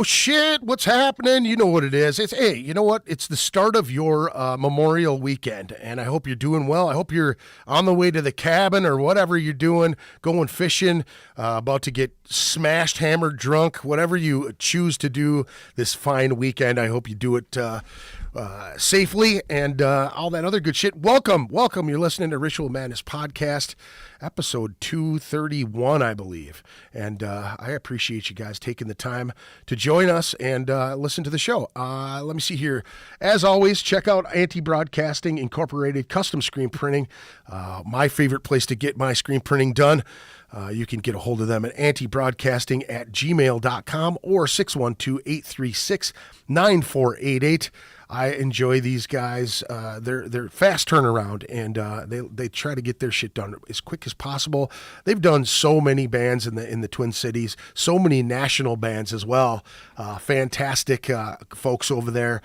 Oh shit, what's happening? You know what it is. Hey, you know what? It's the start of your Memorial weekend, and I hope you're doing well. I hope you're on the way to the cabin or whatever you're doing, going fishing, about to get smashed, hammered, drunk, whatever you choose to do this fine weekend. I hope you do it safely and all that other good shit. Welcome. You're listening to Ritual Madness Podcast, episode 231, I believe. And I appreciate you guys taking the time to join us and listen to the show. Let me see here. As always, check out Anti-Broadcasting Incorporated Custom Screen Printing, my favorite place to get my screen printing done. You can get a hold of them at antibroadcasting@gmail.com or 612-836-9488. I enjoy these guys. They're fast turnaround, and they try to get their shit done as quick as possible. They've done so many bands in the Twin Cities, so many national bands as well. Fantastic folks over there.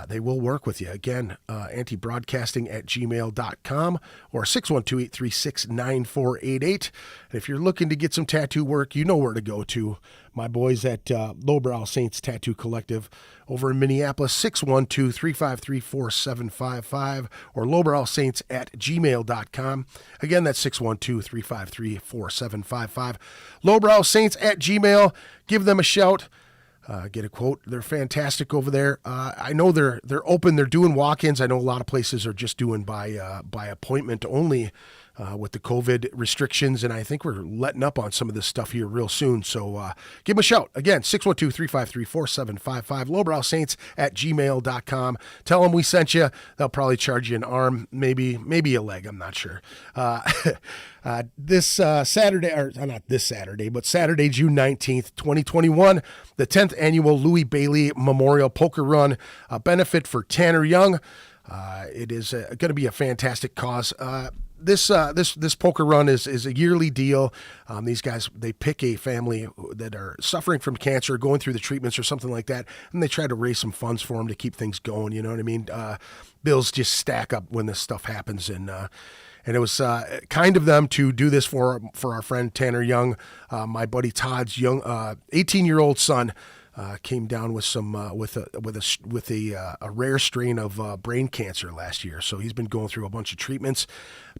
They will work with you. Again, antibroadcasting@gmail.com or 612-836-9488. And if you're looking to get some tattoo work, you know where to go to. My boys at Lowbrow Saints Tattoo Collective over in Minneapolis, 612-353-4755 or lowbrowsaints@gmail.com. Again, that's 612-353-4755. Lowbrow Saints at Gmail. Give them a shout. Get a quote. They're fantastic over there. I know they're open. They're doing walk-ins. I know a lot of places are just doing by appointment only with the COVID restrictions, and I think we're letting up on some of this stuff here real soon. So give them a shout. Again, 612-353-4755, lowbrowsaints@gmail.com. Tell them we sent you. They'll probably charge you an arm, maybe a leg. I'm not sure. This Saturday, or not this Saturday, but Saturday, June 19th, 2021, the 10th annual Louis Bailey Memorial Poker Run, a benefit for Tanner Young. It is going to be a fantastic cause. This poker run is a yearly deal. These guys, they pick a family that are suffering from cancer, going through the treatments or something like that, and they try to raise some funds for them to keep things going. You know what I mean? Bills just stack up when this stuff happens, and it was kind of them to do this for our friend Tanner Young. My buddy Todd's young 18-year-old son came down with some with a rare strain of brain cancer last year. So he's been going through a bunch of treatments.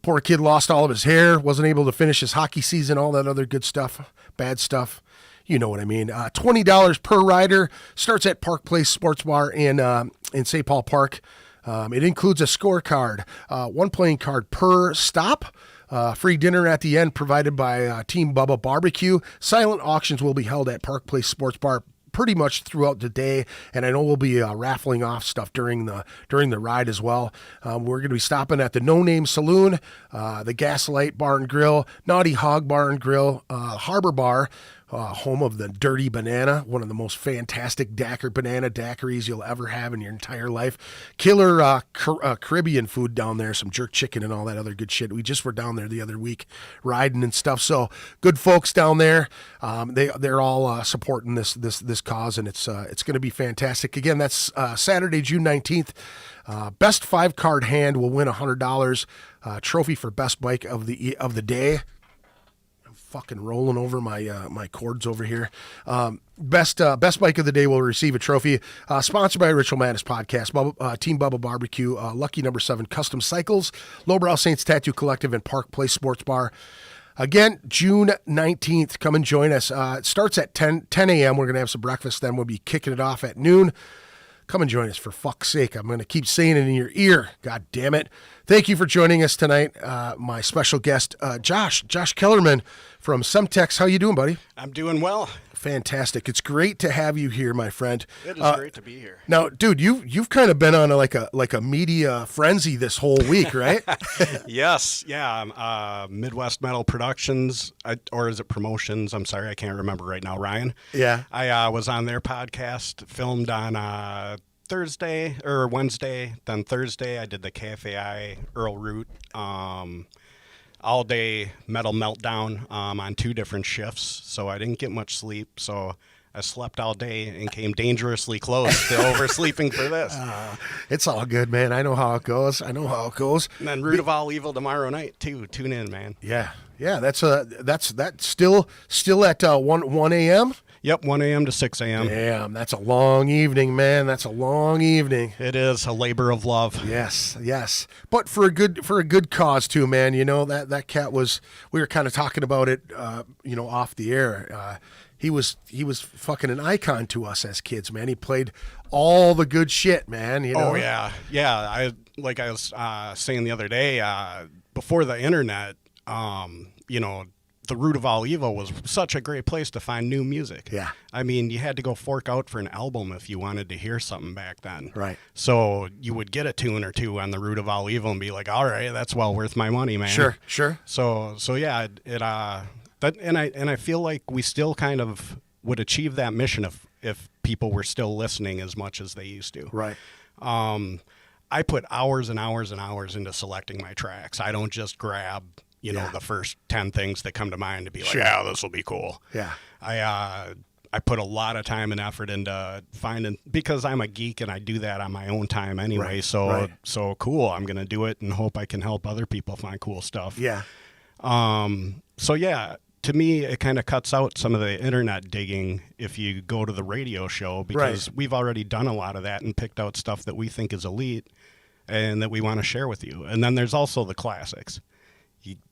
Poor kid lost all of his hair, wasn't able to finish his hockey season, all that other good stuff, bad stuff. You know what I mean. $20 per rider. Starts at Park Place Sports Bar in St. Paul Park. It includes a scorecard, one playing card per stop. Free dinner at the end provided by Team Bubba Barbecue. Silent auctions will be held at Park Place Sports Bar pretty much throughout the day, and I know we'll be raffling off stuff during the ride as well. We're going to be stopping at the No Name Saloon, the Gaslight Bar and Grill, Naughty Hog Bar and Grill, Harbor Bar, home of the Dirty Banana, one of the most fantastic banana daiquiris you'll ever have in your entire life. Killer Caribbean food down there, some jerk chicken and all that other good shit. We just were down there the other week riding and stuff. So good folks down there. They're all supporting this cause, and it's going to be fantastic. Again, that's Saturday, June 19th. Best 5-card hand will win $100. Trophy for best bike of the day. Fucking rolling over my cords over here. Best bike of the day will receive a trophy. Sponsored by Ritual Madness Podcast, Team Bubba Barbecue, Lucky Number 7 Custom Cycles, Lowbrow Saints Tattoo Collective, and Park Place Sports Bar. Again, June 19th, come and join us. It starts at 10 a.m. We're going to have some breakfast, then we'll be kicking it off at noon. Come and join us, for fuck's sake. I'm going to keep saying it in your ear. God damn it. Thank you for joining us tonight. My special guest, Josh Kellerman from Semtex. How you doing, buddy? I'm doing well. Fantastic. It's great to have you here, my friend. It is great to be here. Now, dude, you've kind of been on like a media frenzy this whole week, right? Yes. Yeah. Midwest Metal Productions, or is it Promotions? I'm sorry, I can't remember right now. Ryan. Yeah. I was on their podcast, filmed on Thursday or Wednesday. Then Thursday, I did the KFAI Earl Root all-day metal meltdown on 2 different shifts. So I didn't get much sleep. So I slept all day and came dangerously close to oversleeping for this. It's all good, man. I know how it goes. And then Root of All Evil tomorrow night too. Tune in, man. Yeah. That's still at 1 a.m. Yep, 1 a.m. to 6 a.m. Damn, that's a long evening, man. That's a long evening. It is a labor of love. Yes, yes. But for a good cause too, man. You know, that cat was, we were kind of talking about it, off the air. He was fucking an icon to us as kids, man. He played all the good shit, man. You know? Oh yeah. I was saying the other day, before the internet, the root of all evil was such a great place to find new music. Yeah. I mean, you had to go fork out for an album if you wanted to hear something back then. Right. So you would get a tune or two on the root of all evil and be like, all right, that's well worth my money, man. Sure. So yeah, I feel like we still kind of would achieve that mission if people were still listening as much as they used to. Right. I put hours and hours and hours into selecting my tracks. I don't just grab the first 10 things that come to mind to be like, yeah, this will be cool. Yeah. I put a lot of time and effort into finding, because I'm a geek and I do that on my own time anyway. Right. So cool. I'm going to do it and hope I can help other people find cool stuff. Yeah. So yeah, to me, it kind of cuts out some of the internet digging if you go to the radio show, because we've already done a lot of that and picked out stuff that we think is elite and that we want to share with you. And then there's also the classics.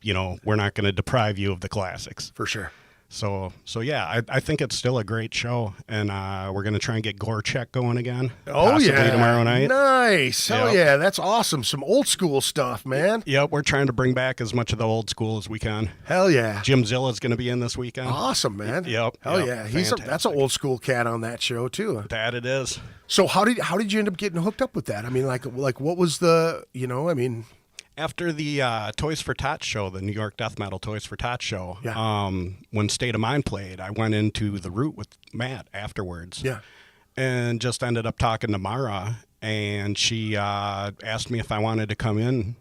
We're not going to deprive you of the classics. For sure. So yeah, I think it's still a great show, and we're going to try and get Gore-Check going again. Oh, possibly yeah. tomorrow night. Nice. Hell Yep. yeah. That's awesome. Some old school stuff, man. Yep, we're trying to bring back as much of the old school as we can. Hell yeah. Jim Zilla's going to be in this weekend. Awesome, man. Yep. Hell yeah. That's an old school cat on that show, too. That it is. So how did you end up getting hooked up with that? I mean, like what was the, After the Toys for Tots show, the New York Death Metal Toys for Tots show, Yeah. when State of Mind played, I went into the Root with Matt afterwards. Yeah. And just ended up talking to Mara, and she asked me if I wanted to come in,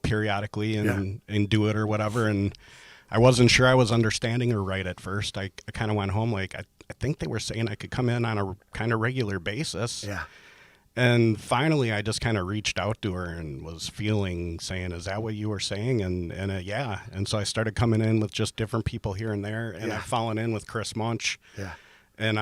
periodically and do it or whatever. And I wasn't sure I was understanding her right at first. I kind of went home like, I think they were saying I could come in on a kind of regular basis. Yeah. And finally, I just kind of reached out to her and was saying, is that what you were saying? And yeah. And so I started coming in with just different people here and there. And I've fallen in with Chris Munch. Yeah. And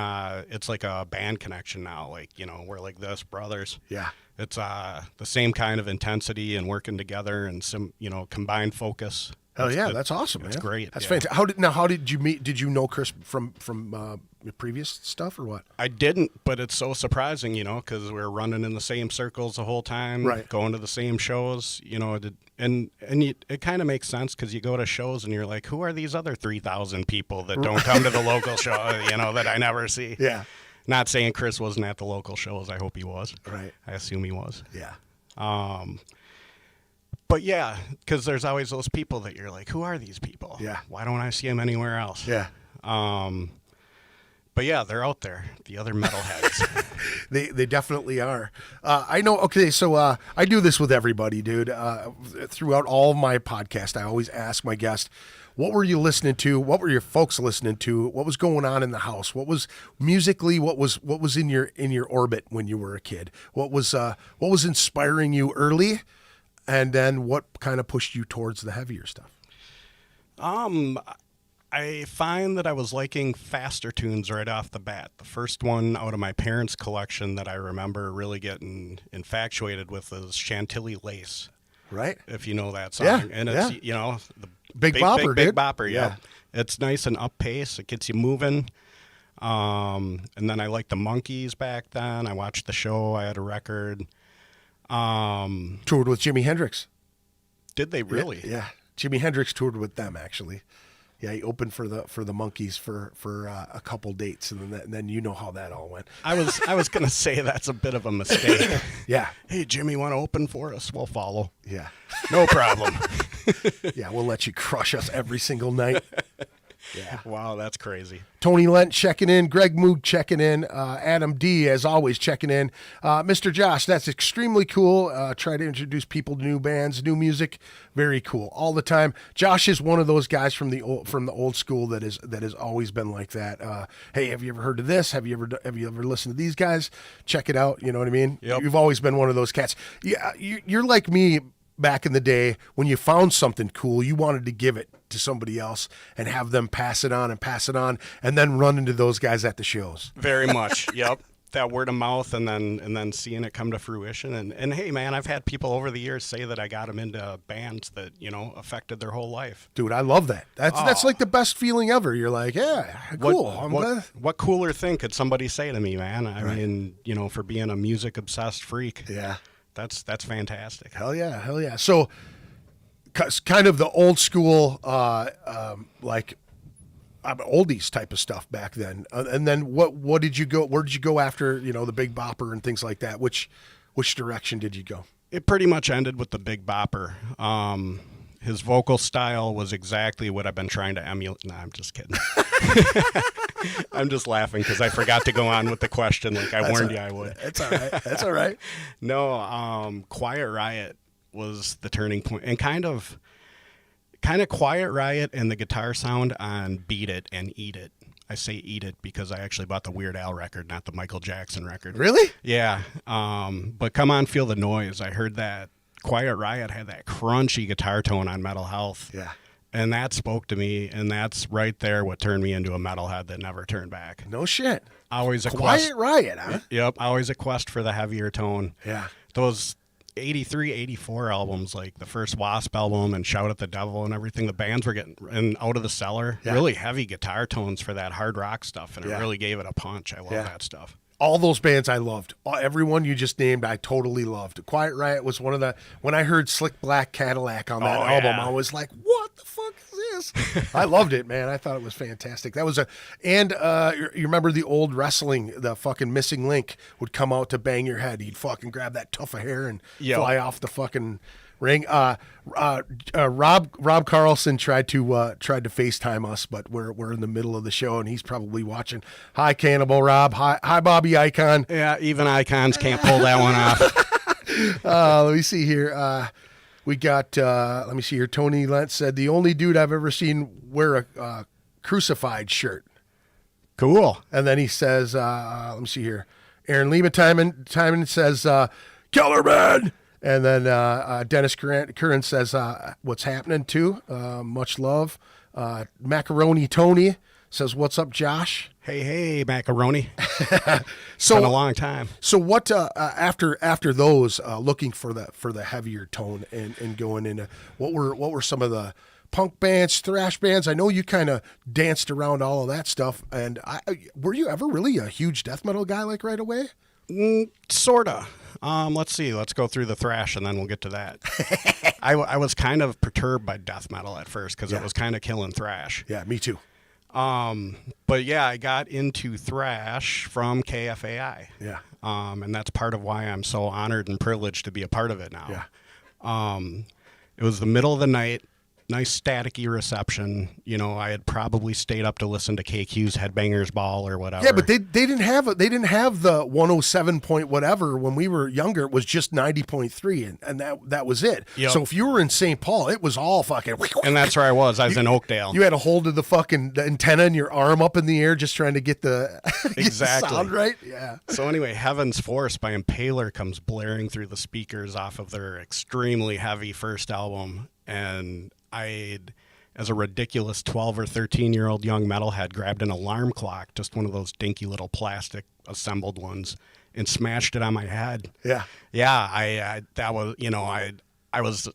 it's like a band connection now. Like, we're like this, brothers. Yeah. It's the same kind of intensity and working together and some, combined focus. Hell yeah, that's awesome, man. It's great. That's yeah. fantastic. How did you meet? Did you know Chris from your previous stuff or what? I didn't, but it's so surprising, because we're running in the same circles the whole time, Right. going to the same shows, and it kind of makes sense because you go to shows and you're like, who are these other 3,000 people that don't come to the local show, that I never see? Yeah. Not saying Chris wasn't at the local shows. I hope he was. Right. I assume he was. Yeah. But yeah, because there's always those people that you're like, who are these people? Yeah. Why don't I see them anywhere else? Yeah. But yeah, they're out there, the other metalheads. They definitely are. I know. Okay, so I do this with everybody, dude. Throughout all of my podcast, I always ask my guest, what were you listening to? What were your folks listening to? What was going on in the house? What was musically? What was in your orbit when you were a kid? What was inspiring you early, and then what kind of pushed you towards the heavier stuff? I find that I was liking faster tunes right off the bat. The first one out of my parents' collection that I remember really getting infatuated with is Chantilly Lace. Right. If you know that song. Yeah, And it's, yeah. the Big bopper, big dude. bopper, Yeah. It's nice and up pace. It gets you moving. And then I liked the Monkees back then. I watched the show. I had a record. Toured with Jimi Hendrix. Did they really? Yeah. Jimi Hendrix toured with them, actually. Yeah, he opened for the Monkees for a couple dates, and then you know how that all went. I was gonna say that's a bit of a mistake. Yeah. Hey, Jimmy, want to open for us? We'll follow. Yeah. No problem. Yeah, we'll let you crush us every single night. Yeah. Wow, that's crazy. Tony Lent checking in. Greg Moog checking in. Adam D, as always, checking in. Mr. Josh, that's extremely cool. Try to introduce people to new bands, new music. Very cool. All the time. Josh is one of those guys from the old school that has always been like that. Hey, have you ever heard of this? Have you ever listened to these guys? Check it out. You know what I mean? Yep. You've always been one of those cats. Yeah, you're like me. back in the day, when you found something cool, you wanted to give it to somebody else and have them pass it on, and then run into those guys at the shows. Very much. Yep. That word of mouth, and then seeing it come to fruition. And hey, man, I've had people over the years say that I got them into bands that, affected their whole life. Dude, I love that. That's like the best feeling ever. You're like, yeah, cool. What cooler thing could somebody say to me, man? I mean, for being a music obsessed freak. Yeah. That's fantastic. Hell yeah. So kind of the old school, oldies type of stuff back then. And then where did you go after, the Big Bopper and things like that? Which direction did you go? It pretty much ended with the Big Bopper. His vocal style was exactly what I've been trying to emulate. Nah, I'm just kidding. I'm just laughing because I forgot to go on with the question like I warned you I would. That's all right. That's all right. No, Quiet Riot was the turning point, and kind of Quiet Riot and the guitar sound on Beat It and Eat It. I say Eat It because I actually bought the Weird Al record, not the Michael Jackson record. Really? Yeah. But Come On Feel the Noise, I heard that Quiet Riot had that crunchy guitar tone on Metal Health. Yeah. And that spoke to me, and that's right there what turned me into a metalhead that never turned back. No shit. Always a Quiet Riot, huh? Yep, always a quest for the heavier tone. Yeah. Those 83, 84 albums, like the first Wasp album and Shout at the Devil and everything, the bands were getting Out of the Cellar, really heavy guitar tones for that hard rock stuff, and it really gave it a punch. I love that stuff. All those bands I loved. Everyone you just named, I totally loved. Quiet Riot was one of the... When I heard Slick Black Cadillac on that album, I was like, what the fuck is this? I loved it, man. I thought it was fantastic. That was And you remember the old wrestling, the fucking Missing Link would come out to bang your head. He'd fucking grab that tuft of hair and fly off the fucking ring. Rob Carlson tried to FaceTime us, but we're in the middle of the show and he's probably watching. Hi, Cannibal Rob. Hi, Bobby Icon. Yeah, even icons can't pull that one off. Let me see here. We got. Let me see here. Tony Lentz said the only dude I've ever seen wear a crucified shirt. Cool. And then he says, let me see here. Aaron Lehman Timon says, Kellerman. And then Dennis Curran says, what's happening too? Much love. Macaroni Tony says, what's up, Josh? Hey, Macaroni. So been a long time. So what after those looking for the heavier tone and going into what were some of the punk bands, thrash bands? I know you kind of danced around all of that stuff. And were you ever really a huge death metal guy like right away? Sorta. Let's see. Let's go through the thrash, and then we'll get to that. I was kind of perturbed by death metal at first because it was kind of killing thrash. Yeah, me too. But yeah, I got into thrash from KFAI. Yeah. And that's part of why I'm so honored and privileged to be a part of it now. Yeah. It was the middle of the night. Nice staticky reception. I had probably stayed up to listen to KQ's Headbangers Ball or whatever. Yeah, but they didn't have the 107 point whatever when we were younger. It was just 90.3 and that was it. Yep. So if you were in St. Paul, it was all fucking. And that's where I was. I was in Oakdale. You had a hold of the antenna and your arm up in the air just trying to get the exactly sound right. Yeah. So anyway, Heaven's Force by Impaler comes blaring through the speakers off of their extremely heavy first album, and as a ridiculous 12 or 13-year-old young metalhead, grabbed an alarm clock, just one of those dinky little plastic assembled ones, and smashed it on my head. Yeah. Yeah, I was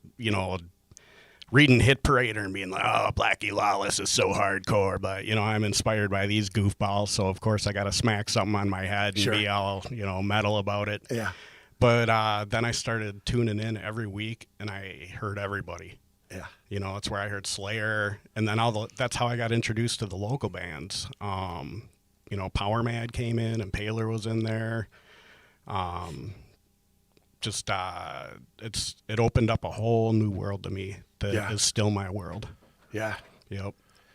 reading Hit Parader and being like, oh, Blackie Lawless is so hardcore, but, I'm inspired by these goofballs, so of course I got to smack something on my head and be all, metal about it. Yeah. But then I started tuning in every week, and I heard everybody. Yeah. That's where I heard Slayer, and then that's how I got introduced to the local bands. Power Mad came in, and Impaler was in there. It opened up a whole new world to me that is still my world. Yeah. Yep.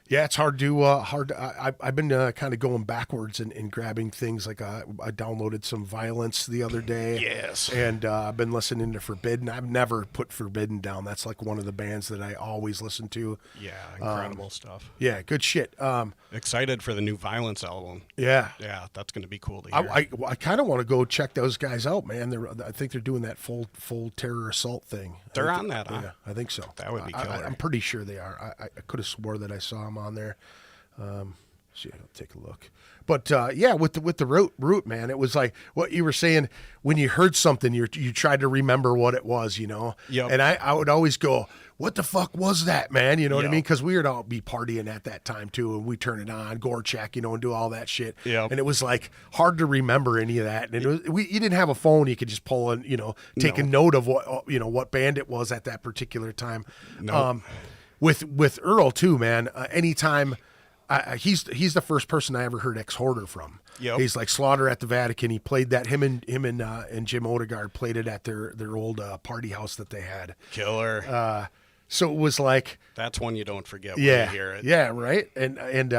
Yeah, it's hard to I've been kind of going backwards and grabbing things like I downloaded some Violence the other day. Yes. And I've been listening to Forbidden. I've never put Forbidden down. That's like one of the bands that I always listen to. Yeah, incredible stuff. Yeah, good shit. Excited for the new Violence album. Yeah. Yeah, that's going to be cool to hear. I kind of want to go check those guys out, man. I think they're doing that full Terror Assault thing. They're on that, huh? Yeah, I think so. That would be killer. I'm pretty sure they are. I could have swore that I saw them on there. See, I'll take a look. But yeah, with the root, man, it was like what you were saying when you heard something, you tried to remember what it was, you know. Yep. And I would always go, "What the fuck was that, man?" You know what I Yep. mean? Because we would all be partying at that time too, and we turn it on, gore check, you know, and do all that shit. Yep. And it was like hard to remember any of that. And you didn't have a phone, you could just pull and take a note of what band it was at that particular time. No. With Earl too, man. Anytime. He's the first person I ever heard Ex Hoarder from. Yep. He's like Slaughter at the Vatican. He played that. Him and Jim Odegaard played it at their old party house that they had. Killer. So it was like That's one you don't forget when you hear it. yeah, right. And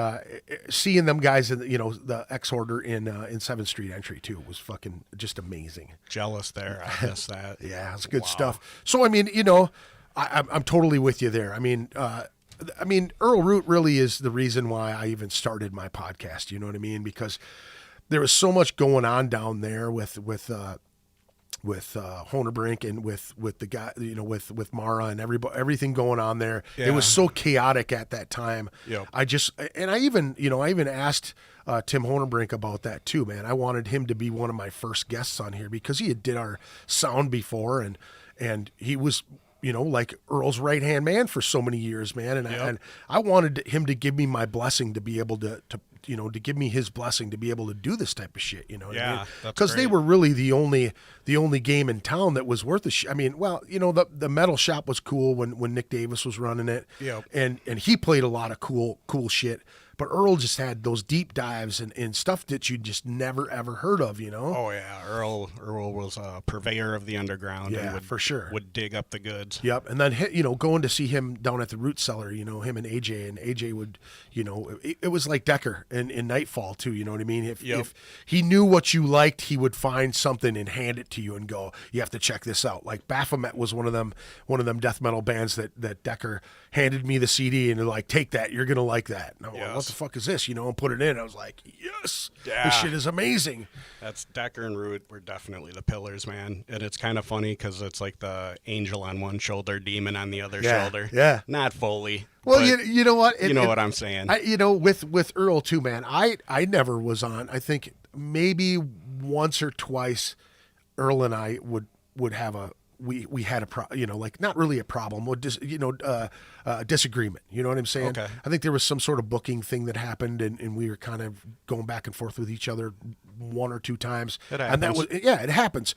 seeing them guys in the Ex Hoarder in 7th Street Entry too was fucking just amazing. Jealous there. I miss that. Yeah, it's good stuff. So I mean, I'm totally with you there. I mean, Earl Root really is the reason why I even started my podcast. You know what I mean? Because there was so much going on down there with Honerbrink and with the guy, with Mara and everything going on there. Yeah. It was so chaotic at that time. Yep. I even asked Tim Honerbrink about that too, man. I wanted him to be one of my first guests on here because he had did our sound before and he was, like Earl's right-hand man for so many years, man. And I wanted him to give me my blessing to be able to give me his blessing to be able to do this type of shit, what I mean? Because they were really the only game in town that was worth a shit. I mean, well, the metal shop was cool when Nick Davis was running it. Yep. And he played a lot of cool shit. But Earl just had those deep dives and stuff that you just never, ever heard of, Oh, yeah. Earl was a purveyor of the underground. Yeah, and for sure. Would dig up the goods. Yep. And then, going to see him down at the Root Cellar, him and AJ would, it was like Decker in Nightfall too, you know what I mean? If he knew what you liked, he would find something and hand it to you and go, you have to check this out. Like Baphomet was one of them death metal bands that Decker handed me the CD and they're like, take that, you're going to like that. And I'm like, what the fuck is this? And put it in. I was like, yes, this shit is amazing. That's Decker and Root were definitely the pillars, man. And it's kind of funny because it's like the angel on one shoulder, demon on the other shoulder. Yeah. Not fully. Well, you know what? You know what I'm saying. With Earl too, man, I never was on. I think maybe once or twice Earl and I would have we had not really a problem, disagreement. You know what I'm saying? Okay. I think there was some sort of booking thing that happened, and we were kind of going back and forth with each other one or two times. It and that was it happens.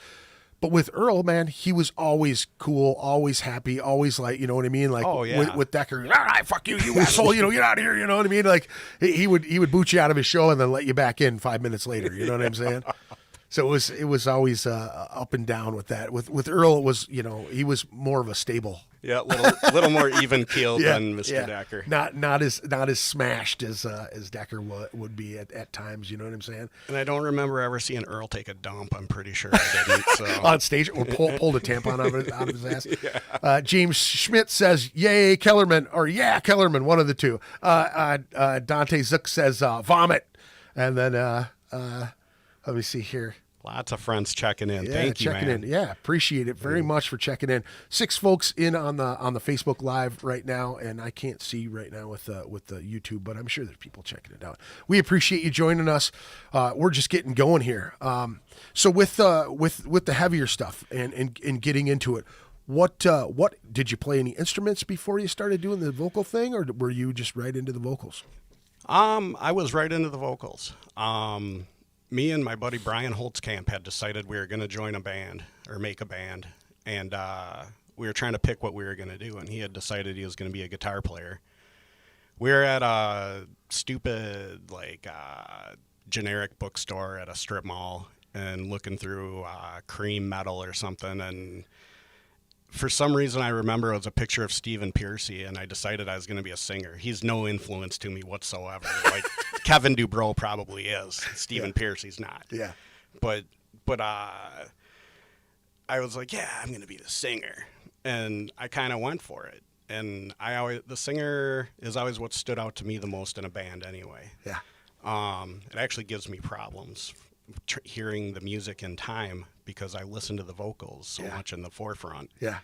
But with Earl, man, he was always cool, always happy, always like, you know what I mean? Like with Decker, all right, fuck you, you asshole, get out of here, you know what I mean? Like he would boot you out of his show and then let you back in 5 minutes later. You know what I'm saying? So it was always up and down with that. With Earl, it was he was more of a stable. Yeah, little more even keeled than Mr. Decker. Not as smashed as Decker would be at times. You know what I'm saying? And I don't remember ever seeing Earl take a dump. I'm pretty sure I didn't. So. On stage or pulled a tampon out of his ass. Yeah. James Schmidt says, "Yay, Kellerman," or "Yeah, Kellerman," one of the two. Dante Zook says, "Vomit," and then let me see here. Lots of friends checking in. Yeah, Thank you, checking man. in. Yeah, appreciate it very much for checking in. 6 folks in on the Facebook Live right now, and I can't see right now with the YouTube, but I'm sure there's people checking it out. We appreciate you joining us. We're just getting going here. So with the heavier stuff and getting into it, what did you play any instruments before you started doing the vocal thing, or were you just right into the vocals? I was right into the vocals. Me and my buddy Brian Holtzkamp had decided we were going to join a band or make a band, and we were trying to pick what we were going to do, and he had decided he was going to be a guitar player. We were at a stupid, generic bookstore at a strip mall and looking through Cream Metal or something, and for some reason I remember it was a picture of Stephen Piercy, and I decided I was going to be a singer. He's no influence to me whatsoever. Like Kevin Dubrow probably is. Stephen Piercy's not. Yeah. But I was like, yeah, I'm going to be the singer. And I kind of went for it. And the singer is always what stood out to me the most in a band anyway. Yeah. It actually gives me problems hearing the music in time because I listen to the vocals so much in the forefront. Yeah.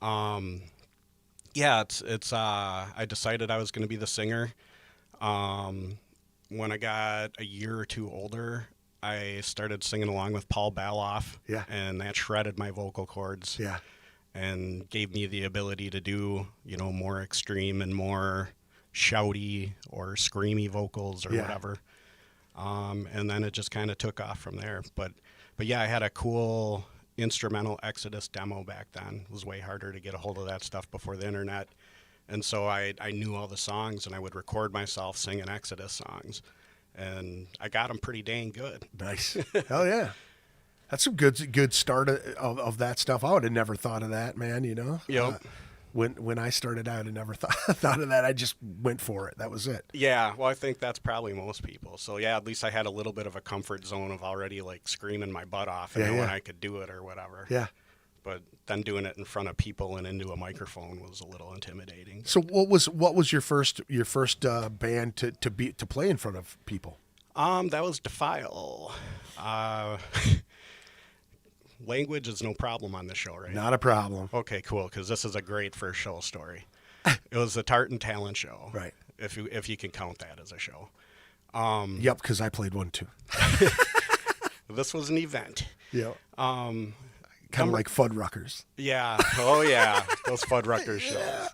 I decided I was going to be the singer. When I got a year or two older, I started singing along with Paul Baloff. Yeah. And that shredded my vocal cords. Yeah. And gave me the ability to do, more extreme and more shouty or screamy vocals or whatever. And then it just kind of took off from there. But yeah, I had a cool instrumental Exodus demo back then. It was way harder to get a hold of that stuff before the internet. And so I knew all the songs, and I would record myself singing Exodus songs. And I got them pretty dang good. Nice. Hell yeah. That's some good start of that stuff. I would have never thought of that, man, Yep. When I started out, I never thought of that. I just went for it. That was it. Yeah, well, I think that's probably most people. So, yeah, at least I had a little bit of a comfort zone of already, like, screaming my butt off and knowing I could do it or whatever. Yeah. But then doing it in front of people and into a microphone was a little intimidating. So what was your first band to play in front of people? That was Defile. Language is no problem on this show, right? Not a problem. Okay, cool, because this is a great first show story. It was the Tartan Talent Show. Right. If you can count that as a show. Yep, because I played one too. This was an event. Yep. Kind of like Fuddruckers. Yeah. Oh, yeah. Those Fuddruckers shows.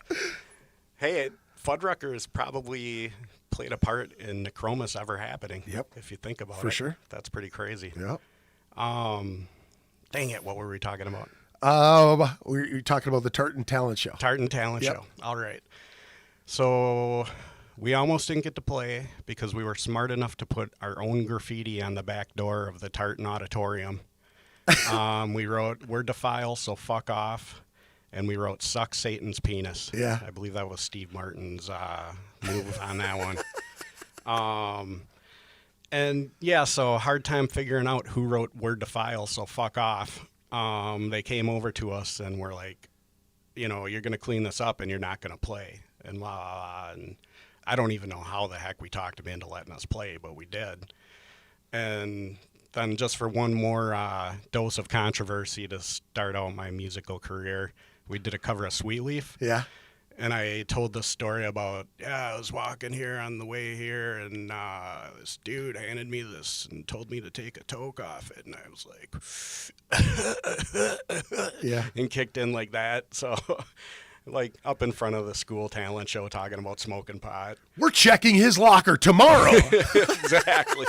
Hey, Fuddruckers probably played a part in Necromus ever happening. Yep. If you think about it. For sure. That's pretty crazy. Yep. Dang it. What were we talking about? We're talking about the Tartan Talent Show. Tartan Talent Show. All right. So we almost didn't get to play because we were smart enough to put our own graffiti on the back door of the Tartan Auditorium. We wrote, "We're Defile, so fuck off." And we wrote, "Suck Satan's penis." Yeah. I believe that was Steve Martin's move on that one. And yeah, so hard time figuring out who wrote "We're Defile, so fuck off." They came over to us and were like, you're going to clean this up and you're not going to play. And blah, blah, blah. And I don't even know how the heck we talked them into letting us play, but we did. And then just for one more dose of controversy to start out my musical career, we did a cover of Sweet Leaf. Yeah. And I told the story about, I was walking here on the way here, and this dude handed me this and told me to take a toke off it. And I was like, yeah, and kicked in like that. So, like, up in front of the school talent show talking about smoking pot. We're checking his locker tomorrow. Exactly.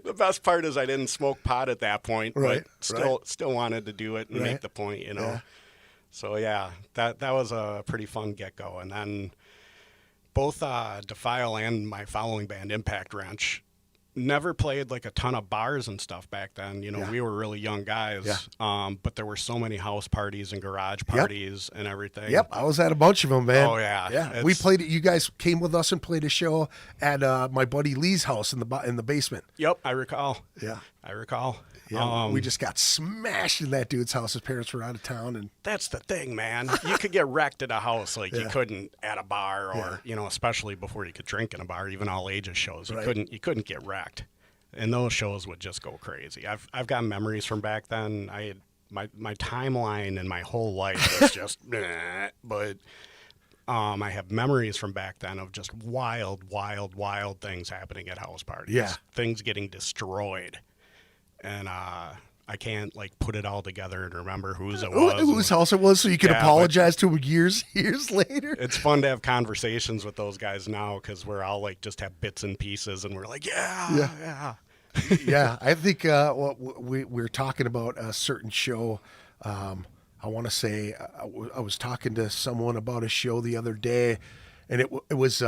The best part is I didn't smoke pot at that point, right, but still wanted to do it and make the point, Yeah. So, yeah, that was a pretty fun get-go. And then both Defile and my following band, Impact Wrench, never played like a ton of bars and stuff back then. We were really young guys, but there were so many house parties and garage parties and everything. Yep, I was at a bunch of them, man. Oh, yeah. Yeah, we played it. You guys came with us and played a show at my buddy Lee's house in the basement. Yep, I recall. Yeah. I recall. Yeah, we just got smashed in that dude's house. His parents were out of town, and that's the thing, man. You could get wrecked at a house like you couldn't at a bar, or especially before you could drink in a bar. Even all ages shows, you couldn't get wrecked, and those shows would just go crazy. I've got memories from back then. I had my timeline and my whole life was just, but I have memories from back then of just wild things happening at house parties. Yeah, things getting destroyed. And I can't put it all together and remember whose it was. Whose house it was, so you could apologize to him years later. It's fun to have conversations with those guys now because we're all just have bits and pieces, and we're like, yeah. Yeah, I think we're talking about a certain show. I want to say I was talking to someone about a show the other day, and it was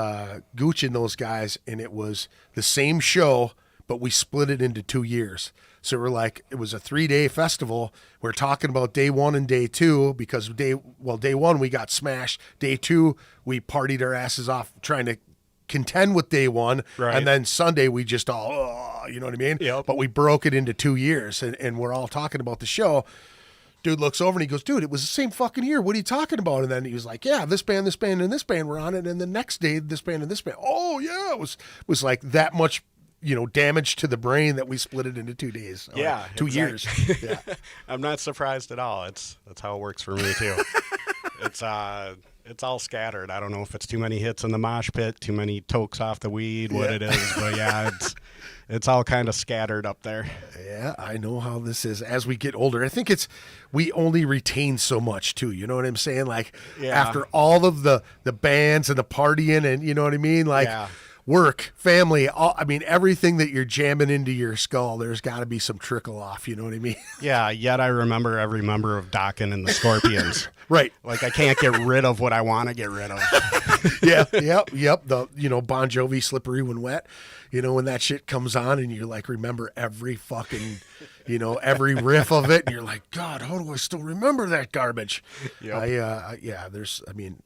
Gooch and those guys, and it was the same show, but we split it into 2 years. So we're like, it was a 3-day festival. We're talking about day 1 and day 2 because day 1 we got smashed. Day 2 we partied our asses off trying to contend with day 1. Right. And then Sunday we just all, you know what I mean? Yep. But we broke it into 2 years and we're all talking about the show. Dude looks over and he goes, dude, it was the same fucking year. What are you talking about? And then he was like, yeah, this band, and this band were on it. And the next day, this band and this band. Oh, yeah. It was like that much, damage to the brain that we split it into 2 days. Yeah. 2 years. Yeah. I'm not surprised at all. That's how it works for me, too. It's all scattered. I don't know if it's too many hits in the mosh pit, too many tokes off the weed, what it is. But, yeah, it's all kind of scattered up there. Yeah, I know how this is. As we get older, I think we only retain so much too. You know what I'm saying? Like after all of the bands and the partying and you know what I mean? Like work, family, everything that you're jamming into your skull, there's got to be some trickle off. You know what I mean? Yeah, yet I remember every member of Dokken and the Scorpions. Right. Like I can't get rid of what I want to get rid of. Yep. The Bon Jovi Slippery When Wet. When that shit comes on and you like remember every fucking, every riff of it, and you're like, God, how do I still remember that garbage? Yep.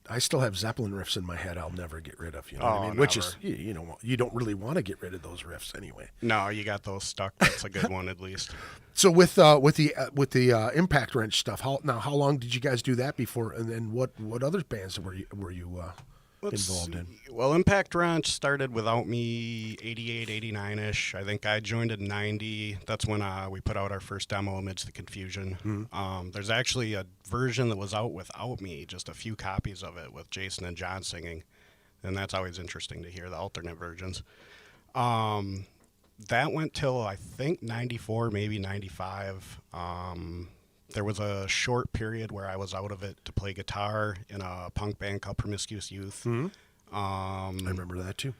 I still have Zeppelin riffs in my head. I'll never get rid of. You know what I mean? Which is, you don't really want to get rid of those riffs anyway. No, you got those stuck. That's a good one at least. So with the Impact Wrench stuff, how long did you guys do that before? And then what other bands were you involved in? Well, Impact Wrench started without me 88, 89-ish. I think I joined in 90. That's when we put out our first demo, Amidst the Confusion. Mm-hmm. There's actually a version that was out without me, just a few copies of it with Jason and John singing. And that's always interesting to hear, the alternate versions. That went till, I think, 94, maybe 95. There was a short period where I was out of it to play guitar in a punk band called Promiscuous Youth. Mm-hmm. I remember that too.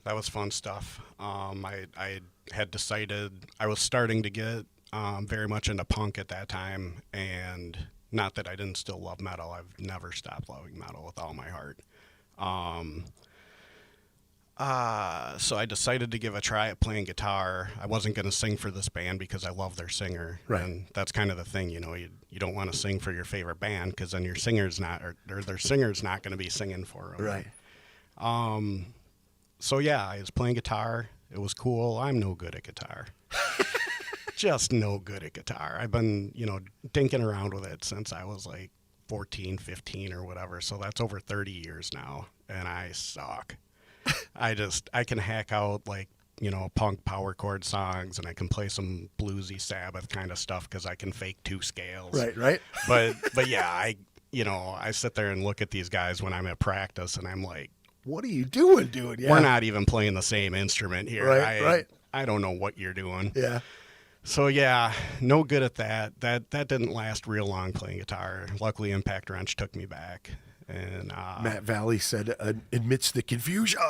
That was fun stuff. I had decided I was starting to get very much into punk at that time, and not that I didn't still love metal. I've never stopped loving metal with all my heart. So I decided to give a try at playing guitar. I wasn't going to sing for this band because I love their singer. Right. And that's kind of the thing, you don't want to sing for your favorite band because then your singer's not, or their singer's not going to be singing for them. Right. So yeah, I was playing guitar. It was cool. I'm no good at guitar. Just no good at guitar. I've been, dinking around with it since I was like 14, 15 or whatever. So that's over 30 years now. And I suck. I can hack out like, punk power chord songs, and I can play some bluesy Sabbath kind of stuff because I can fake 2 scales. Right. But yeah, I sit there and look at these guys when I'm at practice, and I'm like, what are you doing, dude? Yeah. We're not even playing the same instrument here. Right. I don't know what you're doing. Yeah. So yeah, no good at that. That didn't last real long playing guitar. Luckily, Impact Wrench took me back. And Matt Valley said, "Admits the confusion."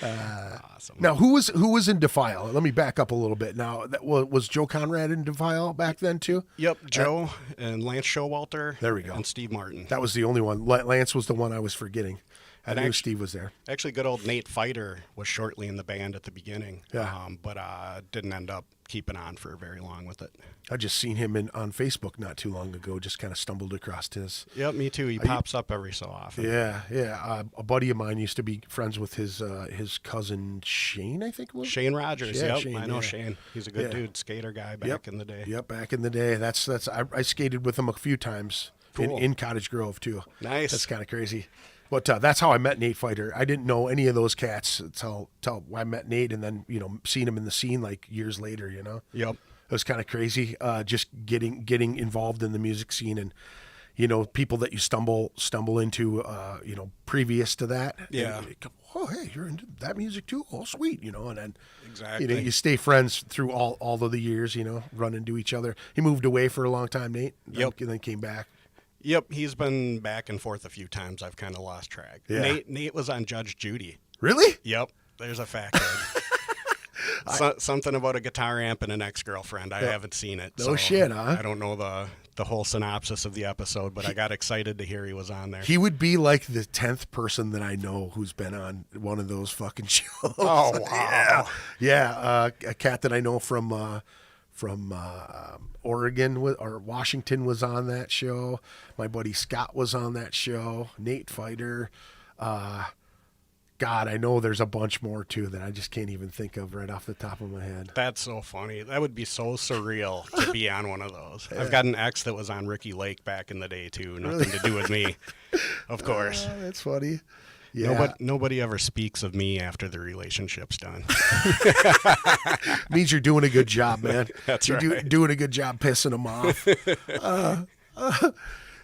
Awesome. Now, who was in Defile? Let me back up a little bit. Now, was Joe Conrad in Defile back then too? Yep, Joe and Lance Showalter. There we go. And Steve Martin. That was the only one. Lance was the one I was forgetting. I knew Steve was there. Actually, good old Nate Fighter was shortly in the band at the beginning. Yeah. But didn't end up keeping on for very long with it. I just seen him on Facebook not too long ago. Just kind of stumbled across his. Yep, me too. He pops up every so often. Yeah. A buddy of mine used to be friends with his cousin Shane, I think it was. Shane Rogers. Yeah, yep, Shane, I know Shane. He's a good dude, skater guy back in the day. Yep, back in the day. I skated with him a few times. Cool. in Cottage Grove too. Nice. That's kind of crazy. But that's how I met Nate Fighter. I didn't know any of those cats until I met Nate, and then seen him in the scene like years later. Yep. It was kind of crazy, just getting involved in the music scene, and people that you stumble into, previous to that. Yeah. Oh, hey, you're into that music too? Oh, sweet, and then exactly. You stay friends through all of the years, run into each other. He moved away for a long time, Nate. Yep. And then came back. Yep, he's been back and forth a few times. I've kind of lost track. Yeah. Nate was on Judge Judy. Really? Yep, there's a fact. Something about a guitar amp and an ex-girlfriend. I haven't seen it. No shit, huh? I don't know the the whole synopsis of the episode, but I got excited to hear he was on there. He would be like the 10th person that I know who's been on one of those fucking shows. Oh, wow. Yeah. A cat that I know from Oregon or Washington was on that show. My buddy Scott was on that show. Nate Fighter. God, I know there's a bunch more too that I just can't even think of right off the top of my head. That's so funny. That would be so surreal to be on one of those. Yeah. I've got an ex that was on Ricky Lake back in the day too. Nothing to do with me, of course. That's funny. Yeah. Nobody ever speaks of me after the relationship's done. Means you're doing a good job, man. That's right. You're doing a good job pissing them off.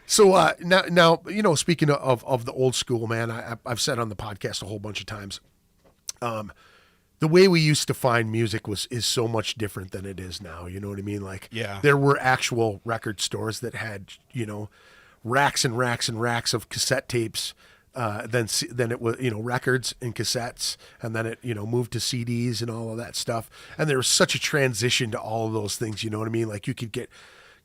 So now speaking of the old school, man, I've said on the podcast a whole bunch of times, the way we used to find music is so much different than it is now. You know what I mean? Like, yeah. There were actual record stores that had, racks and racks and racks of cassette tapes. Then it was, records and cassettes, and then it, moved to CDs and all of that stuff. And there was such a transition to all of those things. You know what I mean? Like, you could get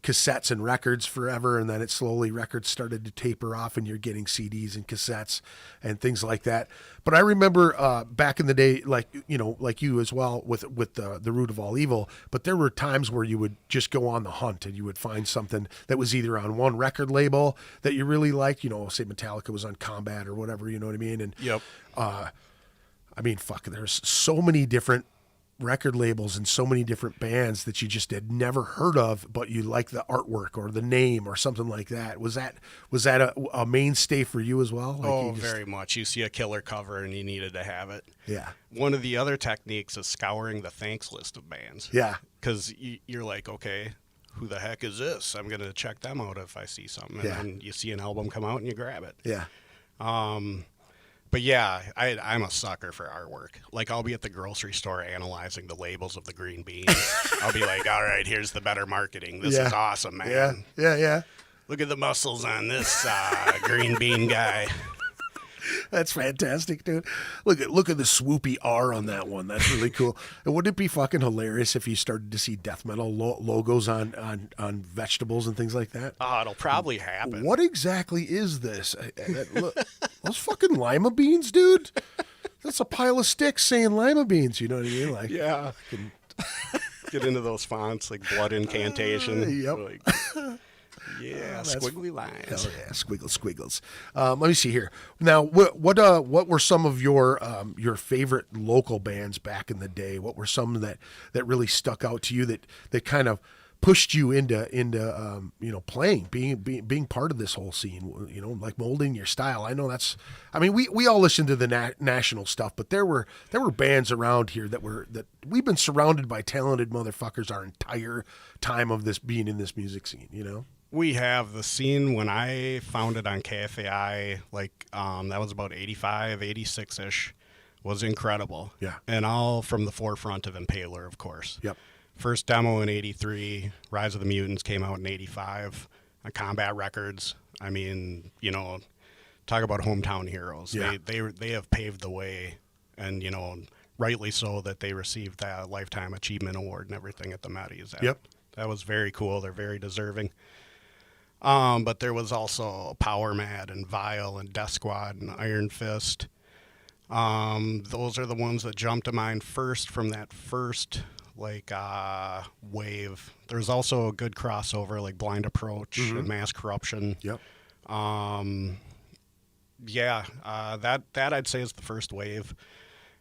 cassettes and records forever, and then records started to taper off, and you're getting CDs and cassettes and things like that. But I remember back in the day, like you as well, with the Root of All Evil. But there were times where you would just go on the hunt, and you would find something that was either on one record label that you really liked. Say Metallica was on Combat or whatever. You know what I mean? And yep. There's so many different record labels and so many different bands that you just had never heard of, but you like the artwork or the name or something like that. Was that a mainstay for you as well? Like very much. You see a killer cover and you needed to have it. Yeah. One of the other techniques is scouring the thanks list of bands. Yeah. Because you're like, okay, who the heck is this? I'm going to check them out if I see something. And then you see an album come out and you grab it. Yeah. But yeah, I'm a sucker for artwork. Like, I'll be at the grocery store analyzing the labels of the green beans. I'll be like, all right, here's the better marketing. This is awesome, man. Yeah. Look at the muscles on this green bean guy. That's fantastic, dude. Look at the swoopy R on that one. That's really cool. And wouldn't it be fucking hilarious if you started to see death metal logos on vegetables and things like that? Oh, it'll probably happen. What exactly is this? Look, those fucking lima beans, dude. That's a pile of sticks saying lima beans. You know what I mean? Like, yeah. Get into those fonts like blood incantation. Yep. Like, yeah, squiggly lines. Hell yeah, squiggles. Let me see here. Now, what were some of your favorite local bands back in the day? What were some that really stuck out to you that kind of pushed you into playing, being part of this whole scene? Like molding your style. I know we all listen to the national stuff, but there were bands around here that we've been surrounded by talented motherfuckers our entire time of this being in this music scene. We have the scene when I founded on KFAI, that was about 85, 86-ish, was incredible. Yeah. And all from the forefront of Impaler, of course. Yep. First demo in 83, Rise of the Mutants came out in 85, on Combat Records. I mean, talk about hometown heroes. Yeah. They have paved the way, and, rightly so that they received that Lifetime Achievement Award and everything at the Metis. Yep. That was very cool. They're very deserving. But there was also Power Mad and Vile and Death Squad and Iron Fist. Those are the ones that jumped to mind first from that first wave. There's also a good crossover like Blind Approach and Mass Corruption. Yep. That I'd say is the first wave.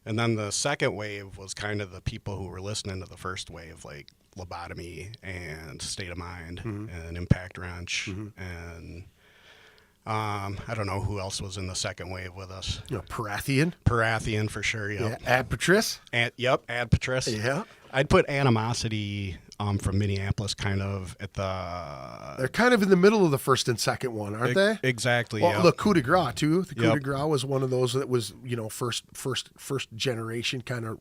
And then the second wave was kind of the people who were listening to the first wave, like Lobotomy and State of Mind and Impact Wrench and I don't know who else was in the second wave with us. Parathian for sure. Yep. Yeah. Ad Patris. Ad Patris. Yeah. I'd put Animosity from Minneapolis kind of at They're kind of in the middle of the first and second one, aren't they? Exactly. Well, the Coup de Grace too. The Coup de Grace was one of those that was first generation kind of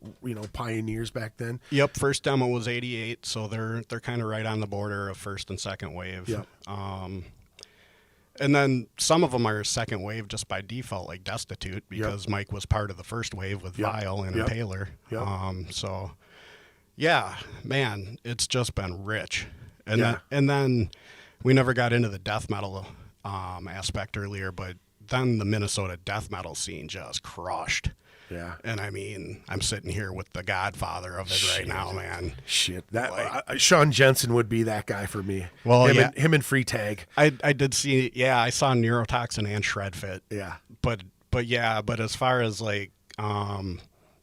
pioneers back then. Yep. First demo was 88, so they're kind of right on the border of first and second wave. Yep. And then some of them are second wave just by default, like Destitute, because Mike was part of the first wave with Vile and Impaler. Yep. Yeah, man, it's just been rich. And then we never got into the death metal aspect earlier, but then the Minnesota death metal scene just crushed. Yeah. And I mean, I'm sitting here with the godfather of it right now, man. Shit. That Sean Jensen would be that guy for me. Well, him and Free Tag. I did see, I saw Neurotoxin and Shredfit. Yeah. But as far as like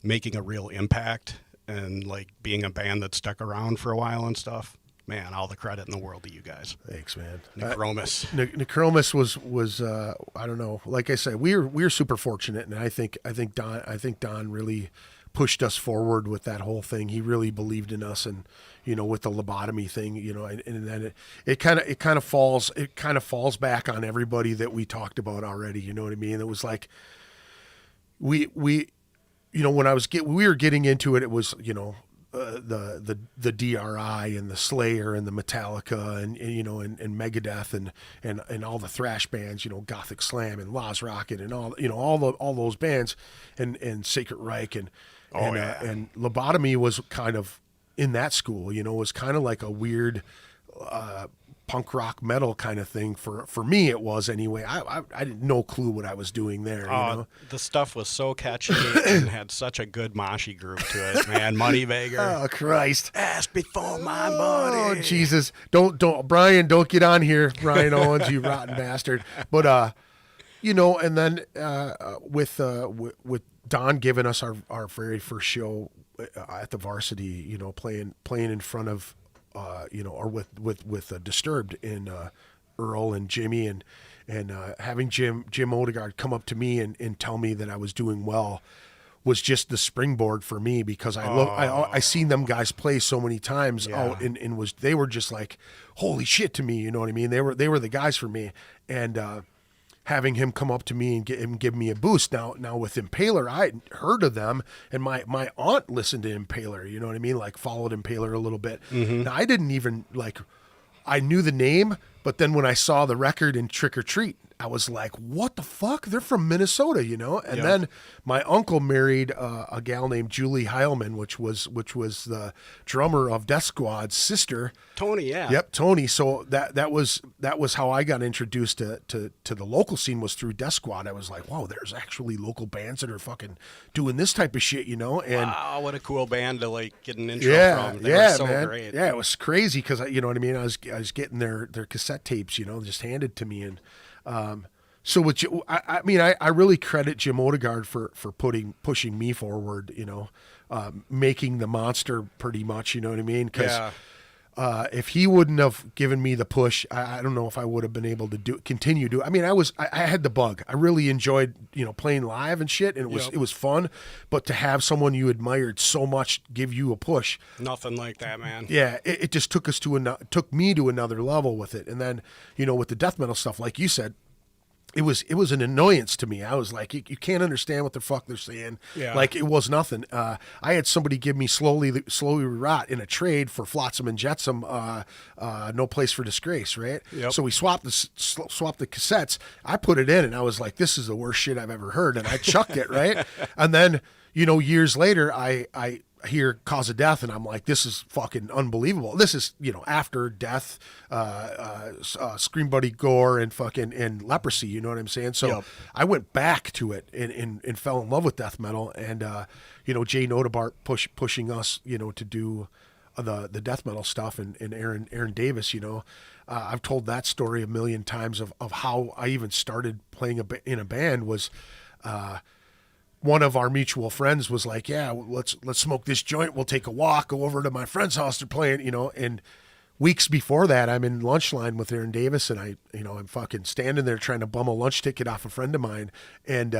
making a real impact and like being a band that stuck around for a while and stuff, man, all the credit in the world to you guys. Thanks, man. Necromus. Necromus was I don't know. Like I said, we're super fortunate, and I think Don really pushed us forward with that whole thing. He really believed in us, and with the lobotomy thing, and then it kind of falls back on everybody that we talked about already. You know what I mean? It was like we when we were getting into it, it was the DRI and the Slayer and the Metallica and Megadeth and all the thrash bands, Gothic Slam and Loz Rocket and all those bands and Sacred Reich and Lobotomy was kind of in that school, it was kind of like a weird punk rock metal kind of thing for me. It was anyway. I had no clue what I was doing there. The stuff was so catchy and had such a good moshy groove to it, man. Moneybager. Oh Christ! Ask before my money. Oh Jesus! Don't Brian! Don't get on here, Brian Owens, you rotten bastard. But and then with Don giving us our very first show at the Varsity, playing in front of. Or with Disturbed in Earl and Jimmy and having Jim Odegaard come up to me and tell me that I was doing well was just the springboard for me, because I seen them guys play so many times out and they were just like holy shit to me, you know what I mean? They were the guys for me, and having him come up to me and give me a boost. Now with Impaler, I had heard of them, and my aunt listened to Impaler, you know what I mean? Like followed Impaler a little bit. Mm-hmm. Now I didn't even I knew the name, but then when I saw the record in Trick or Treat, I was like, what the fuck? They're from Minnesota, And then my uncle married a gal named Julie Heilman, which was the drummer of Death Squad's sister. Tony, yeah. Yep, Tony. So that was how I got introduced to the local scene, was through Death Squad. I was like, wow, there's actually local bands that are fucking doing this type of shit, And wow, what a cool band to get an intro from. They were so man. Great. Yeah, it was crazy because you know what I mean. I was getting their cassette tapes, just handed to me, and so with I really credit Jim Odegaard for pushing me forward, making the monster pretty much, you know what I mean? Because if he wouldn't have given me the push, I don't know if I would have been able to continue to. I mean, I had the bug. I really enjoyed, playing live and shit, and it was fun. But to have someone you admired so much give you a push, nothing like that, man. Yeah, it just took me to another level with it. And then, with the death metal stuff, like you said, it was an annoyance to me. I was like, you can't understand what the fuck they're saying. Yeah. Like, it was nothing. I had somebody give me Slowly Rot in a trade for Flotsam and Jetsam, No Place for Disgrace, right? Yep. So we swapped the cassettes. I put it in, and I was like, this is the worst shit I've ever heard, and I chucked it, right? And then, years later, I hear Cause of Death, and I'm like, this is fucking unbelievable. This is, after Death, Scream Buddy Gore and Leprosy, you know what I'm saying? So I went back to it and fell in love with death metal, and Jay Notebart pushing us, to do the death metal stuff, and Aaron Davis, I've told that story a million times of how I even started playing in a band. Was one of our mutual friends was like, yeah, let's smoke this joint. We'll take a walk, go over to my friend's house. They're playing, and weeks before that, I'm in lunch line with Aaron Davis, and I'm fucking standing there trying to bum a lunch ticket off a friend of mine. And,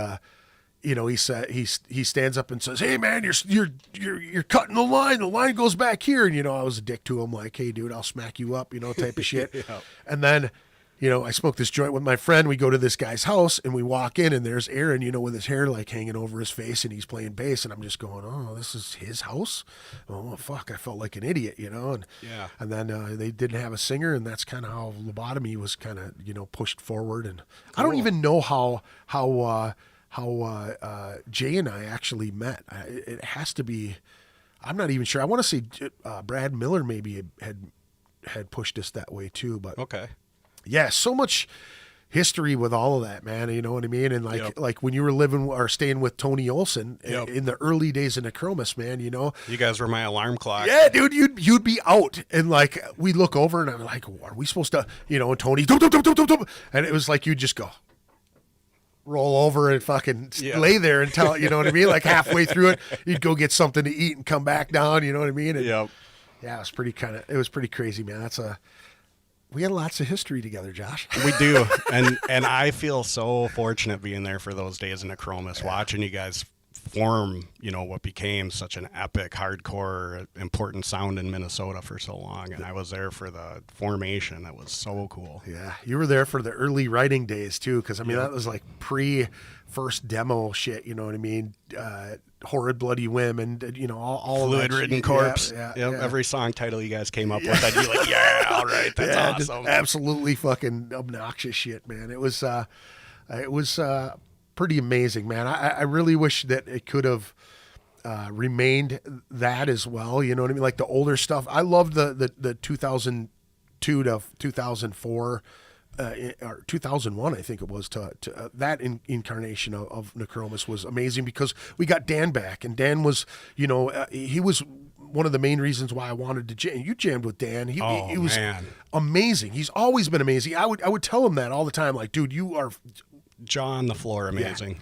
he said, he stands up and says, hey man, you're cutting the line. The line goes back here. And, I was a dick to him, like, hey dude, I'll smack you up, type of shit. Yeah. And then, I smoked this joint with my friend. We go to this guy's house, and we walk in, and there's Aaron, with his hair like hanging over his face, and he's playing bass, and I'm just going, oh, this is his house? Oh, fuck, I felt like an idiot, And, and then they didn't have a singer, and that's kind of how Lobotomy was kind of, pushed forward. And cool. I don't even know how Jay and I actually met. It has to be, I'm not even sure. I want to say Brad Miller maybe had pushed us that way too, but okay. Yeah, so much history with all of that, man. You know what I mean? And like when you were living or staying with Tony Olson in the early days of Necromus, man, you know. You guys were my alarm clock. Yeah, dude, you'd be out and like we look over and I'm like, are we supposed to, you know, and Tony, dum, dum, dum, dum, dum, dum. And it was like you'd just go roll over and fucking lay there until, you know what I mean? Like halfway through it, you'd go get something to eat and come back down, you know what I mean? And yeah, it was pretty crazy, man. We had lots of history together, Josh. We do. And I feel so fortunate being there for those days in Necromus, watching you guys form, you know, what became such an epic, hardcore, important sound in Minnesota for so long. And I was there for the formation. That was so cool. Yeah. You were there for the early writing days too. Cause I mean, that was like first demo shit, you know what I mean? Horrid Bloody Women, you know, all Fluid Ridden Corpse. Yeah. Every song title you guys came up with, I'd be like, yeah, all right, that's awesome. Absolutely fucking obnoxious shit, man. It was pretty amazing, man. I really wish that it could have remained that as well. You know what I mean? Like the older stuff. I loved the 2002 to 2004. Or 2001, I think it was, to that incarnation of Necromus was amazing because we got Dan back, and Dan was, you know, he was one of the main reasons why I wanted to jam. You jammed with Dan. He was amazing. He's always been amazing. I would tell him that all the time, like, dude, you are jaw on the floor, amazing.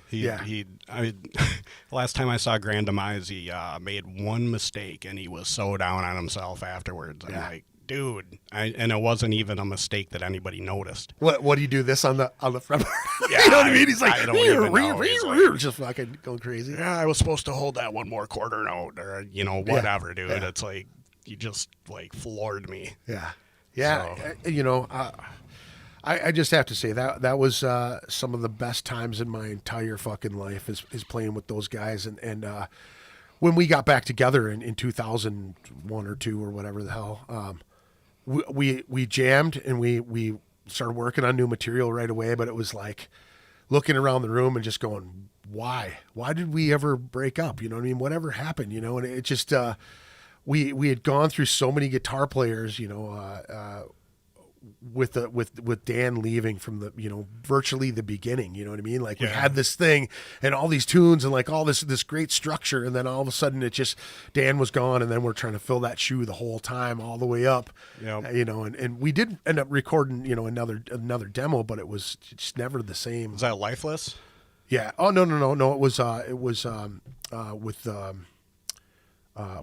Last time I saw Grand Demise, he made one mistake, and he was so down on himself afterwards. I'm like, dude, and it wasn't even a mistake that anybody noticed. What do you do this on the front? Yeah, you know what I mean? He's like, I don't even know. He's like, just fucking going crazy. Yeah, I was supposed to hold that one more quarter note, or you know, whatever, dude. Yeah. It's like you just like floored me. Yeah. So. You know, I just have to say that was some of the best times in my entire fucking life is playing with those guys, and when we got back together in 2001 or 2 or whatever the hell. We jammed and we started working on new material right away, but it was like looking around the room and just going, why did we ever break up? You know what I mean? Whatever happened, you know? And it just, we had gone through so many guitar players, you know, with Dan leaving from the, you know, virtually the beginning, you know what I mean? Like we had this thing and all these tunes and like all this great structure, and then all of a sudden it just, Dan was gone, and then we're trying to fill that shoe the whole time all the way up. You know, and we did end up recording, you know, another demo, but it was just never the same. Was that Lifeless? Yeah. Oh no, it was with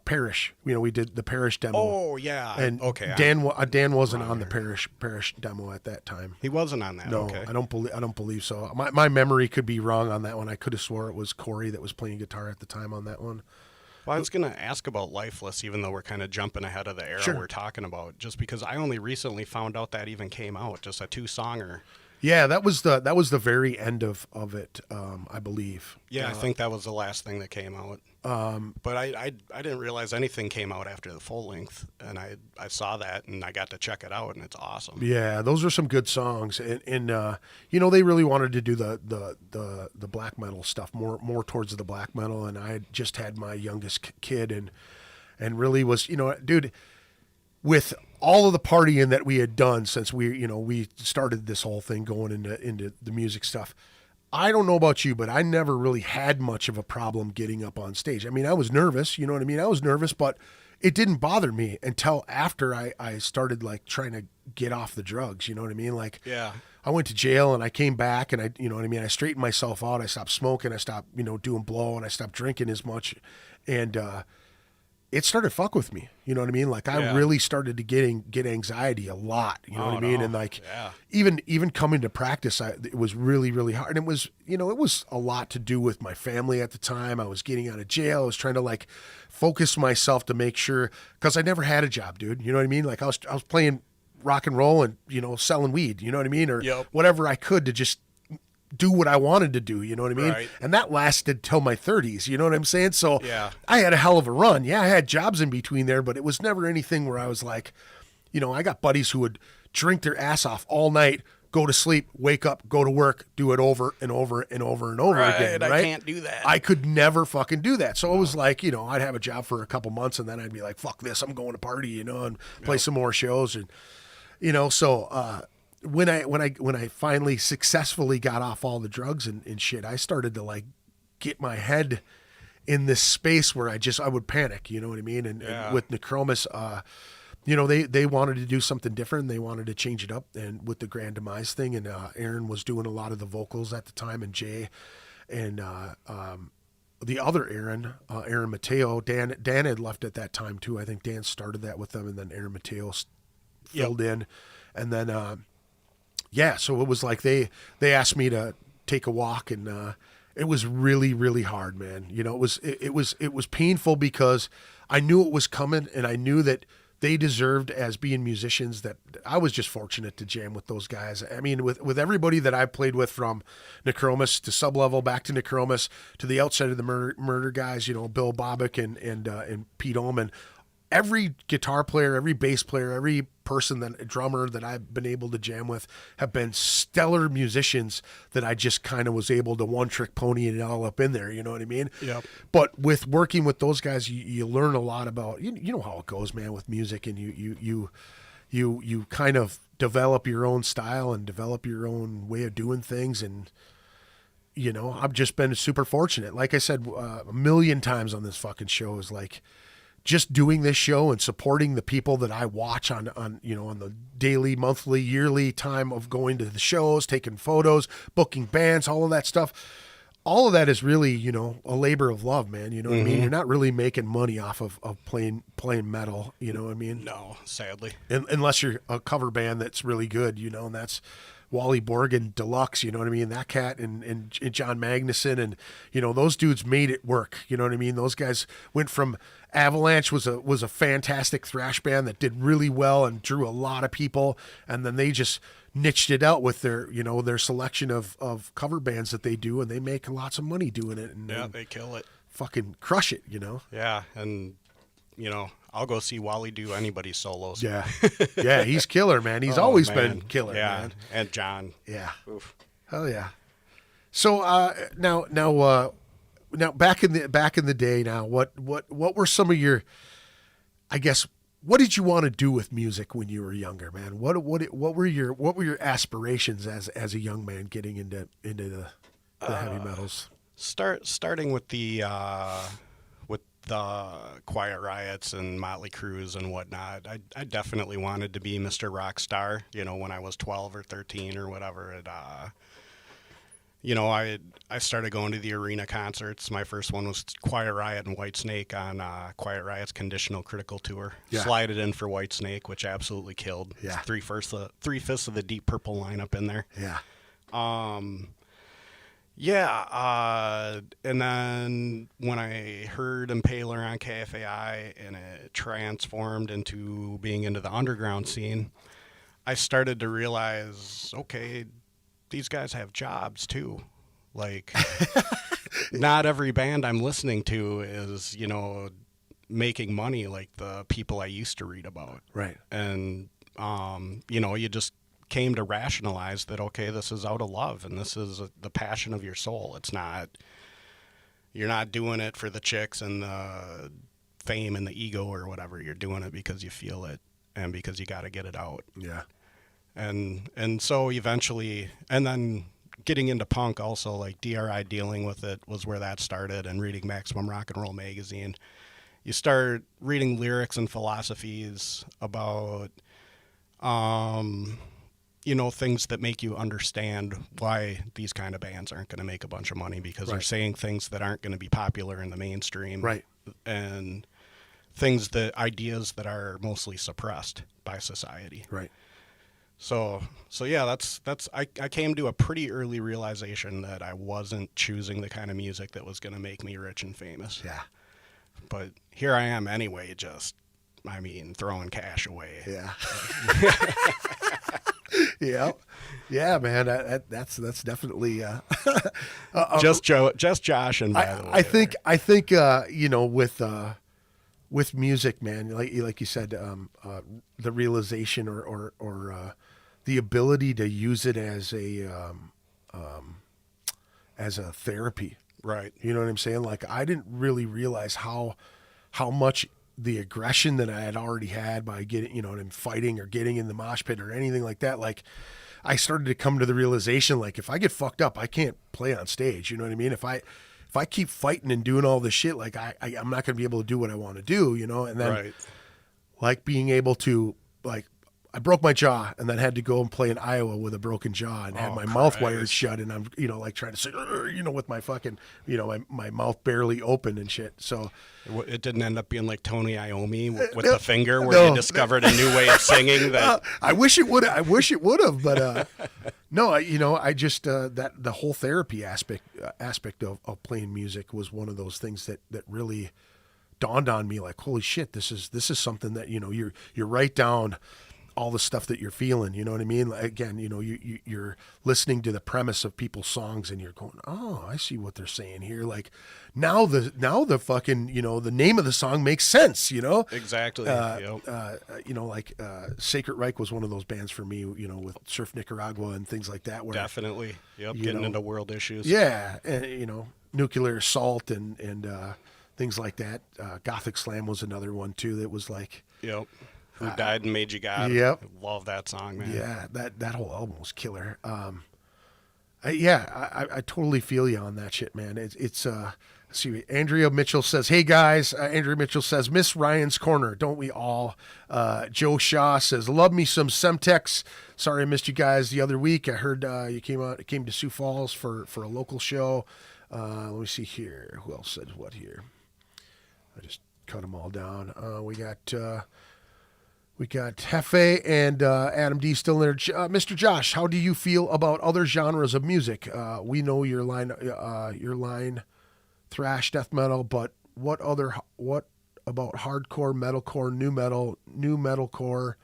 Parish. You know, we did the Parish demo. Oh yeah. And okay. Dan wasn't on the Parish demo at that time. He wasn't on that. No, okay. I don't believe so. My memory could be wrong on that one. I could have swore it was Corey that was playing guitar at the time on that one. Well, I was going to ask about Lifeless, even though we're kind of jumping ahead of the era we're talking about, just because I only recently found out that even came out, just a 2-songer. Yeah, that was the very end of it, I believe. Yeah, I think that was the last thing that came out. But I didn't realize anything came out after the full length, and I saw that and I got to check it out, and it's awesome. Yeah, those are some good songs, and you know, they really wanted to do the black metal stuff more towards the black metal, and I had just had my youngest kid, and really was, you know, dude, with all of the partying that we had done since we started this whole thing going into the music stuff. I don't know about you, but I never really had much of a problem getting up on stage. I mean, I was nervous, you know what I mean? I was nervous, but it didn't bother me until after I started like trying to get off the drugs, you know what I mean? Like, yeah. I went to jail and I came back and you know what I mean? I straightened myself out. I stopped smoking. I stopped, you know, doing blow, and I stopped drinking as much. And, it started fuck with me, you know what I mean? Like I really started to get anxiety a lot, you know what I mean? And like even coming to practice, it was really, really hard. And it was, you know, it was a lot to do with my family at the time. I was getting out of jail. I was trying to like focus myself to make sure, because I never had a job, dude. You know what I mean? Like I was playing rock and roll and, you know, selling weed, you know what I mean? Or whatever I could to just do what I wanted to do, you know what I mean? Right. And that lasted till my 30s, you know what I'm saying? So I had a hell of a run. Yeah, I had jobs in between there, but it was never anything where I was like, you know, I got buddies who would drink their ass off all night, go to sleep, wake up, go to work, do it over and over and over and over again, right? I can't do that. I could never fucking do that. So it was like, you know, I'd have a job for a couple months and then I'd be like, fuck this, I'm going to party, you know, and play some more shows. And, you know, so when I finally successfully got off all the drugs and shit, I started to like get my head in this space where I would panic, you know what I mean? And with Necromus, you know, they wanted to do something different. They wanted to change it up, and with the Grand Demise thing, and Aaron was doing a lot of the vocals at the time, and Jay, and the other Aaron Mateo, Dan had left at that time too. I think Dan started that with them, and then Aaron Mateo filled in, and then so it was like they asked me to take a walk, and it was really, really hard, man. You know, it was painful because I knew it was coming, and I knew that they deserved, as being musicians, that I was just fortunate to jam with those guys. I mean, with everybody that I played with, from Necromus to Sublevel, back to Necromus, to the Outside of the Murder guys, you know, Bill Bobick and Pete Ullman. Every guitar player, every bass player, every drummer that I've been able to jam with have been stellar musicians that I just kind of was able to one-trick pony it all up in there, you know what I mean? Yep. But with working with those guys, you learn a lot about, you know how it goes, man, with music, and you kind of develop your own style and develop your own way of doing things. And, you know, I've just been super fortunate. Like I said, a million times on this fucking show, is like, just doing this show and supporting the people that I watch on you know, on the daily, monthly, yearly time of going to the shows, taking photos, booking bands, all of that stuff. All of that is really, you know, a labor of love, man. You know what I mean? You're not really making money off of playing metal. You know what I mean? No, sadly. Unless you're a cover band that's really good, you know, and that's Wally Borgen Deluxe, you know what I mean? That cat and John Magnuson, and, you know, those dudes made it work. You know what I mean? Those guys went from Avalanche was a fantastic thrash band that did really well and drew a lot of people, and then they just niched it out with their, you know, their selection of cover bands that they do, and they make lots of money doing it. And they kill it. Fucking crush it, you know? Yeah, and, you know, I'll go see Wally do anybody's solos. Yeah. Yeah, he's killer, man. He's always been killer, man. And John. Yeah. Oof. Hell yeah. So now back in the day, now what were some of your, I guess, what did you want to do with music when you were younger, man? What were your aspirations as a young man getting into the heavy metals? Starting with the Quiet Riots and Motley Crues and whatnot, I definitely wanted to be Mr. Rockstar, you know, when I was 12 or 13 or whatever. You know, I started going to the arena concerts. My first one was Quiet Riot and Whitesnake on Quiet Riot's Conditional Critical Tour. Yeah. Slided in for Whitesnake, which absolutely killed. Yeah. Three-fifths of the Deep Purple lineup in there. Yeah. And then when I heard Impaler on KFAI and it transformed into being into the underground scene, I started to realize, okay, these guys have jobs too. Like, not every band I'm listening to is, you know, making money like the people I used to read about. Right. And, you know, you just came to rationalize that, okay, this is out of love and this is the passion of your soul. It's not, you're not doing it for the chicks and the fame and the ego or whatever. You're doing it because you feel it and because you got to get it out. Yeah. And so eventually, and then getting into punk also, like DRI Dealing with It was where that started, and reading Maximum Rock and Roll magazine. You start reading lyrics and philosophies about, you know, things that make you understand why these kind of bands aren't going to make a bunch of money, because they're saying things that aren't going to be popular in the mainstream. Right. And ideas that are mostly suppressed by society. Right. So yeah, I came to a pretty early realization that I wasn't choosing the kind of music that was going to make me rich and famous. Yeah. But here I am anyway, throwing cash away. Yeah. Yeah, man. That's definitely just Josh and by the way. I think you know, with music, man, like you said, the realization or the ability to use it as a therapy. Right. You know what I'm saying? Like, I didn't really realize how much the aggression that I had already had by getting, you know, and fighting or getting in the mosh pit or anything like that. Like, I started to come to the realization, like, if I get fucked up, I can't play on stage. You know what I mean? If I keep fighting and doing all this shit, like I'm not going to be able to do what I want to do, you know? And then like being able to, like, I broke my jaw and then had to go and play in Iowa with a broken jaw and had my mouth wired shut. And I'm, you know, like trying to say, you know, with my fucking, you know, my mouth barely open and shit. So it didn't end up being like Tony Iommi with the finger where you discovered a new way of singing. That I wish it would have, but no, you know, I just, that the whole therapy aspect of playing music was one of those things that really dawned on me, like, holy shit, this is something that, you know, you write down all the stuff that you're feeling, you know what I mean? Again, you know, you're listening to the premise of people's songs and you're going, oh, I see what they're saying here. Like now the fucking, you know, the name of the song makes sense, you know? Exactly. You know, like Sacred Reich was one of those bands for me, you know, with Surf Nicaragua and things like that. Where, definitely. Yep. Getting into world issues. Yeah. And, you know, Nuclear Assault and things like that. Gothic Slam was another one too. That was like, yep. Who Died and Made You God. Yep. I love that song, man. Yeah, that whole album was killer. I totally feel you on that shit, man. It's let's see, Andrea Mitchell says, hey guys, Andrea Mitchell says, miss Ryan's Corner, don't we all? Joe Shaw says, love me some Semtex. Sorry I missed you guys the other week. I heard you came to Sioux Falls for a local show. Let me see here. Who else said what here? I just cut them all down. We got Hefe and Adam D still in there. Mr. Josh, how do you feel about other genres of music? We know your line, thrash, death metal, but what about hardcore, metalcore, new metalcore?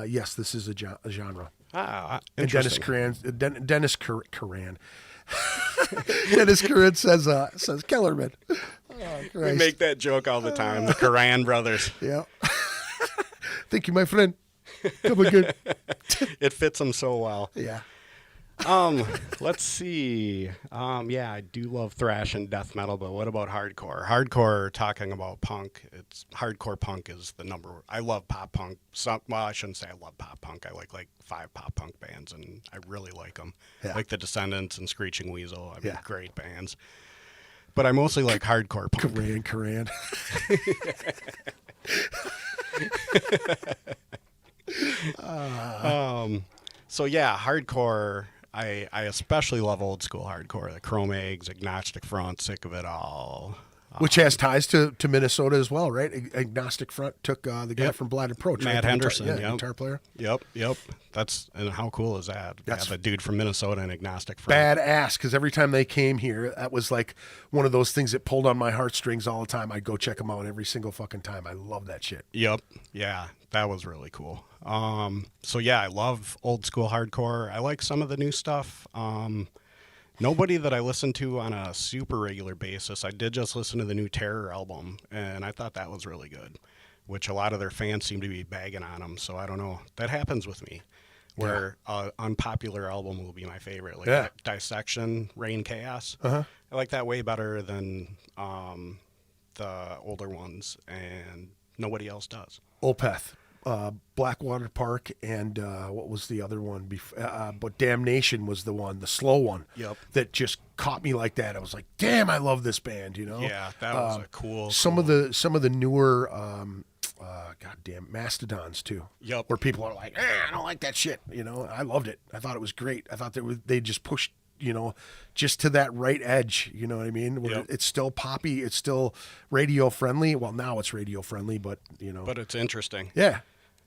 Yes, this is a genre. And Dennis Curran. Dennis Curran says Kellerman. Oh, we make that joke all the time. The Curran brothers. Yeah. Thank you, my friend. Coming good. It fits them so well. Yeah. Let's see. Yeah, I do love thrash and death metal, but what about hardcore? Hardcore, talking about punk, it's hardcore punk is the number. I love pop punk. Well, I shouldn't say I love pop punk. I like 5 pop punk bands, and I really like them. Yeah. Like the Descendants and Screeching Weasel. I mean, great bands. But I mostly like hardcore punk. Curran. So yeah, hardcore. I especially love old school hardcore, the Chrome Eggs, Agnostic Front, Sick of It All, which has ties to Minnesota as well, right? Agnostic Front took the guy from Blind Approach, Matt Henderson, guitar player. Yep. And how cool is that? That's a dude from Minnesota and Agnostic Front. Badass, because every time they came here, that was like one of those things that pulled on my heartstrings all the time. I'd go check them out every single fucking time. I love that shit. Yep. Yeah, that was really cool. So yeah, I love old school hardcore. I like some of the new stuff. Nobody that I listen to on a super regular basis. I did just listen to the new Terror album, and I thought that was really good, which a lot of their fans seem to be bagging on them. So I don't know. That happens with me, where unpopular album will be my favorite. Like Dissection, Rain Chaos. I like that way better than the older ones, and nobody else does. Opeth. Blackwater Park, and what was the other one? But Damnation was the slow one. Yep. That just caught me like that. I was like, damn, I love this band. You know? Yeah, that was a cool. Some of the newer, goddamn Mastodons too. Yep. Where people are like, I don't like that shit. You know, I loved it. I thought it was great. I thought they just pushed, you know, just to that right edge, you know what I mean? Where it's still poppy, it's still radio friendly. Well, now it's radio friendly, but you know. But it's interesting. Yeah.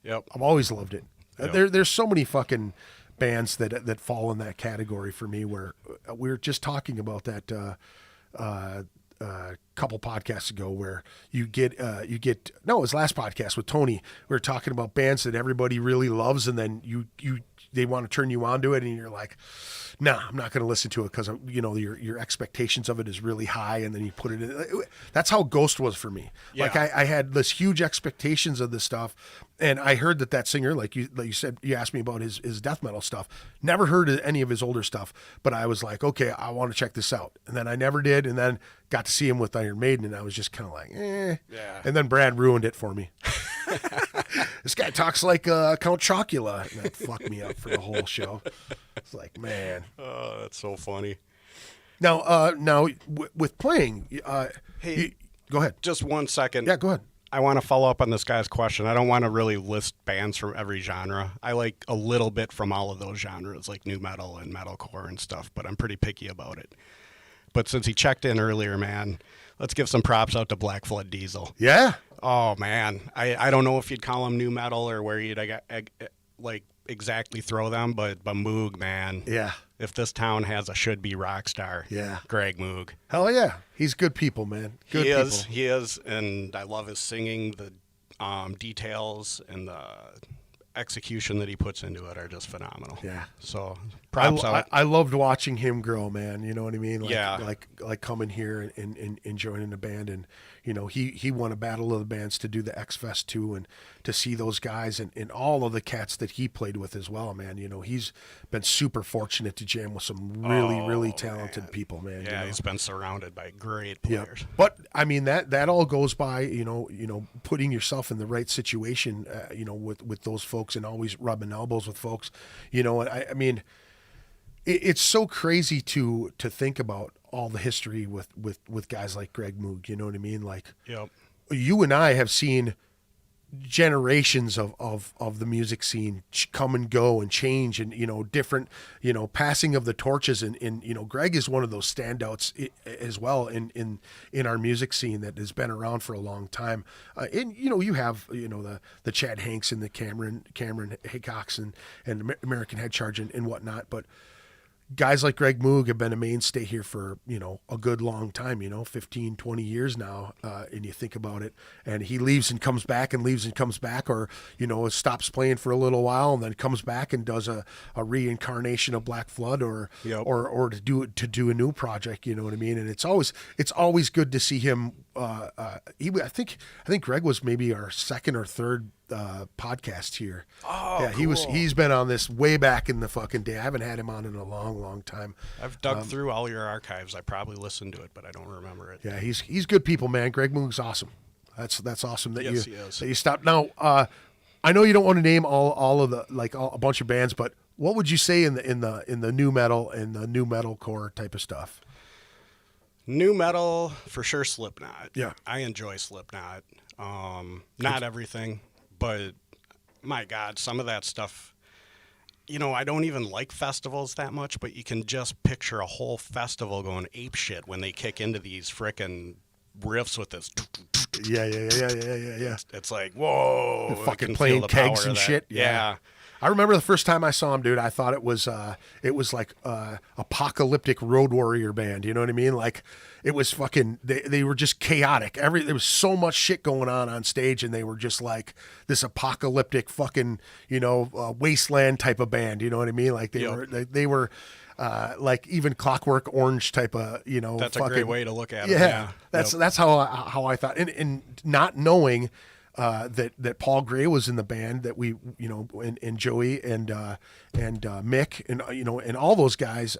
Yep. I've always loved it. Yep. There's so many fucking bands that fall in that category for me, where we were just talking about that couple podcasts ago, where it was last podcast with Tony. We were talking about bands that everybody really loves, and then they want to turn you on to it, and you're like, nah, I'm not going to listen to it because, you know, your expectations of it is really high, and then you put it in. That's how Ghost was for me. Yeah. Like I had this huge expectations of this stuff, and I heard that singer, like you said, you asked me about his death metal stuff. Never heard of any of his older stuff, but I was like, okay, I want to check this out. And then I never did, and then got to see him with Iron Maiden, and I was just kind of like, eh. Yeah. And then Brad ruined it for me. This guy talks like Count Chocula. And that fucked me up for the whole show. It's like, man. Oh, that's so funny. Now, with playing, Hey, go ahead. Just 1 second. Yeah, go ahead. I want to follow up on this guy's question. I don't want to really list bands from every genre. I like a little bit from all of those genres, like nu metal and metalcore and stuff, but I'm pretty picky about it. But since he checked in earlier, man, let's give some props out to Black Flood Diesel. Yeah. Oh, man. I don't know if you'd call them nu metal or where you'd like exactly throw them, but Moog, man. Yeah. If this town has a should-be rock star, Yeah. Greg Moog. Hell yeah. He's good people, man. Good people. He is, and I love his singing. The details and the execution that he puts into it are just phenomenal. Yeah. So props out. I loved watching him grow, man. You know what I mean? Like, Yeah. Like coming here and joining the band, and you know he won a battle of the bands to do the X Fest too, and to see those guys and all of the cats that he played with as well, man. You know he's been super fortunate to jam with some really talented people, man. Yeah, you know? he's been surrounded by great players. Yeah. But I mean that all goes by you know putting yourself in the right situation, with those folks, and always rubbing elbows with folks, you know. And I mean, it's so crazy to think about all the history with guys like Greg Moog. You know what I mean? Like, Yep. you and I have seen generations of the music scene come and go and change, and different passing of the torches, and Greg is one of those standouts as well in our music scene that has been around for a long time. And you have the Chad Hanks and the Cameron Haycocks and American Head Charge and whatnot, but guys like Greg Moog have been a mainstay here for, a good long time, 15, 20 years now. And you think about it, and he leaves and comes back and leaves and comes back, or, stops playing for a little while and then comes back and does a reincarnation of Black Flood or to do a new project, you know what I mean? And it's always good to see him. I think Greg was maybe our second or third podcast here. Oh, yeah, cool. He's been on this way back in the fucking day. I haven't had him on in a long time. I've dug through all your archives. I probably listened to it, but I don't remember it. Yeah, he's good people, man. Greg Moog's awesome. That's awesome that Yes, he is. that you stopped. Now, I know you don't want to name all of the a bunch of bands, but what would you say in the nu metal and the nu metalcore type of stuff? Nu metal, for sure, Slipknot. Yeah. I enjoy Slipknot. Not everything, but my God, some of that stuff, I don't even like festivals that much, but you can just picture a whole festival going apeshit when they kick into these frickin' riffs with this. Yeah. It's like, whoa. They're fucking I can playing feel the kegs power and of that. shit. Yeah. I remember the first time I saw him, dude. I thought it was like apocalyptic road warrior band. You know what I mean? Like, it was fucking. They were just chaotic. There was so much shit going on stage, and they were just like this apocalyptic fucking wasteland type of band. You know what I mean? Like they were. Like even Clockwork Orange type of, That's fucking, a great way to look at it. Yeah, that's how I thought, and not knowing that Paul Gray was in the band, that we and Joey and Mick and all those guys,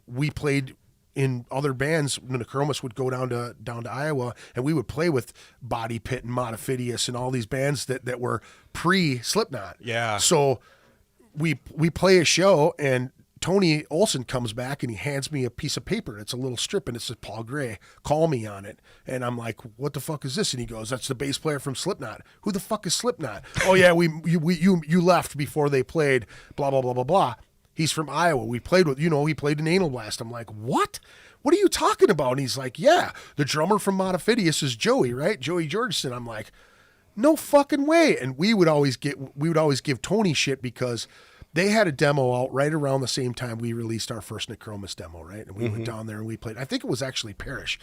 we played in other bands. When Necromus would go down to Iowa, and we would play with Body Pit and Modafidius and all these bands that were pre-Slipknot. Yeah. So we play a show, and Tony Olson comes back and he hands me a piece of paper. It's a little strip, and it says Paul Gray, call me on it. And I'm like, what the fuck is this? And he goes, that's the bass player from Slipknot. Who the fuck is Slipknot? Oh yeah, you left before they played, blah, blah, blah, blah, blah. He's from Iowa. We played with, he played in Anal Blast. I'm like, what? What are you talking about? And he's like, yeah, the drummer from Modafidius is Joey, right? Joey Georgeson. I'm like, no fucking way. And we would always give Tony shit because they had a demo out right around the same time we released our first Necromus demo, right? And we went down there and we played. I think it was actually Parrish.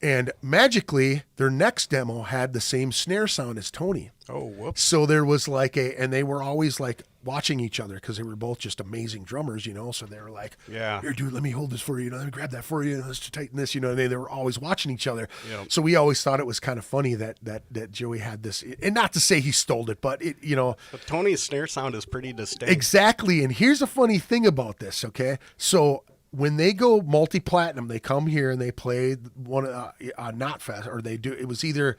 And magically, their next demo had the same snare sound as Tony. Oh, whoops. So there was and they were always like watching each other because they were both just amazing drummers, So they were like, yeah, here, dude, let me hold this for you. Let me grab that for you. Let's tighten this, And they were always watching each other. Yep. So we always thought it was kind of funny that Joey had this, and not to say he stole it, but But Tony's snare sound is pretty distinct. Exactly. And here's a funny thing about this. Okay. So when they go multi-platinum, they come here and they play one Knotfest, or they do. It was either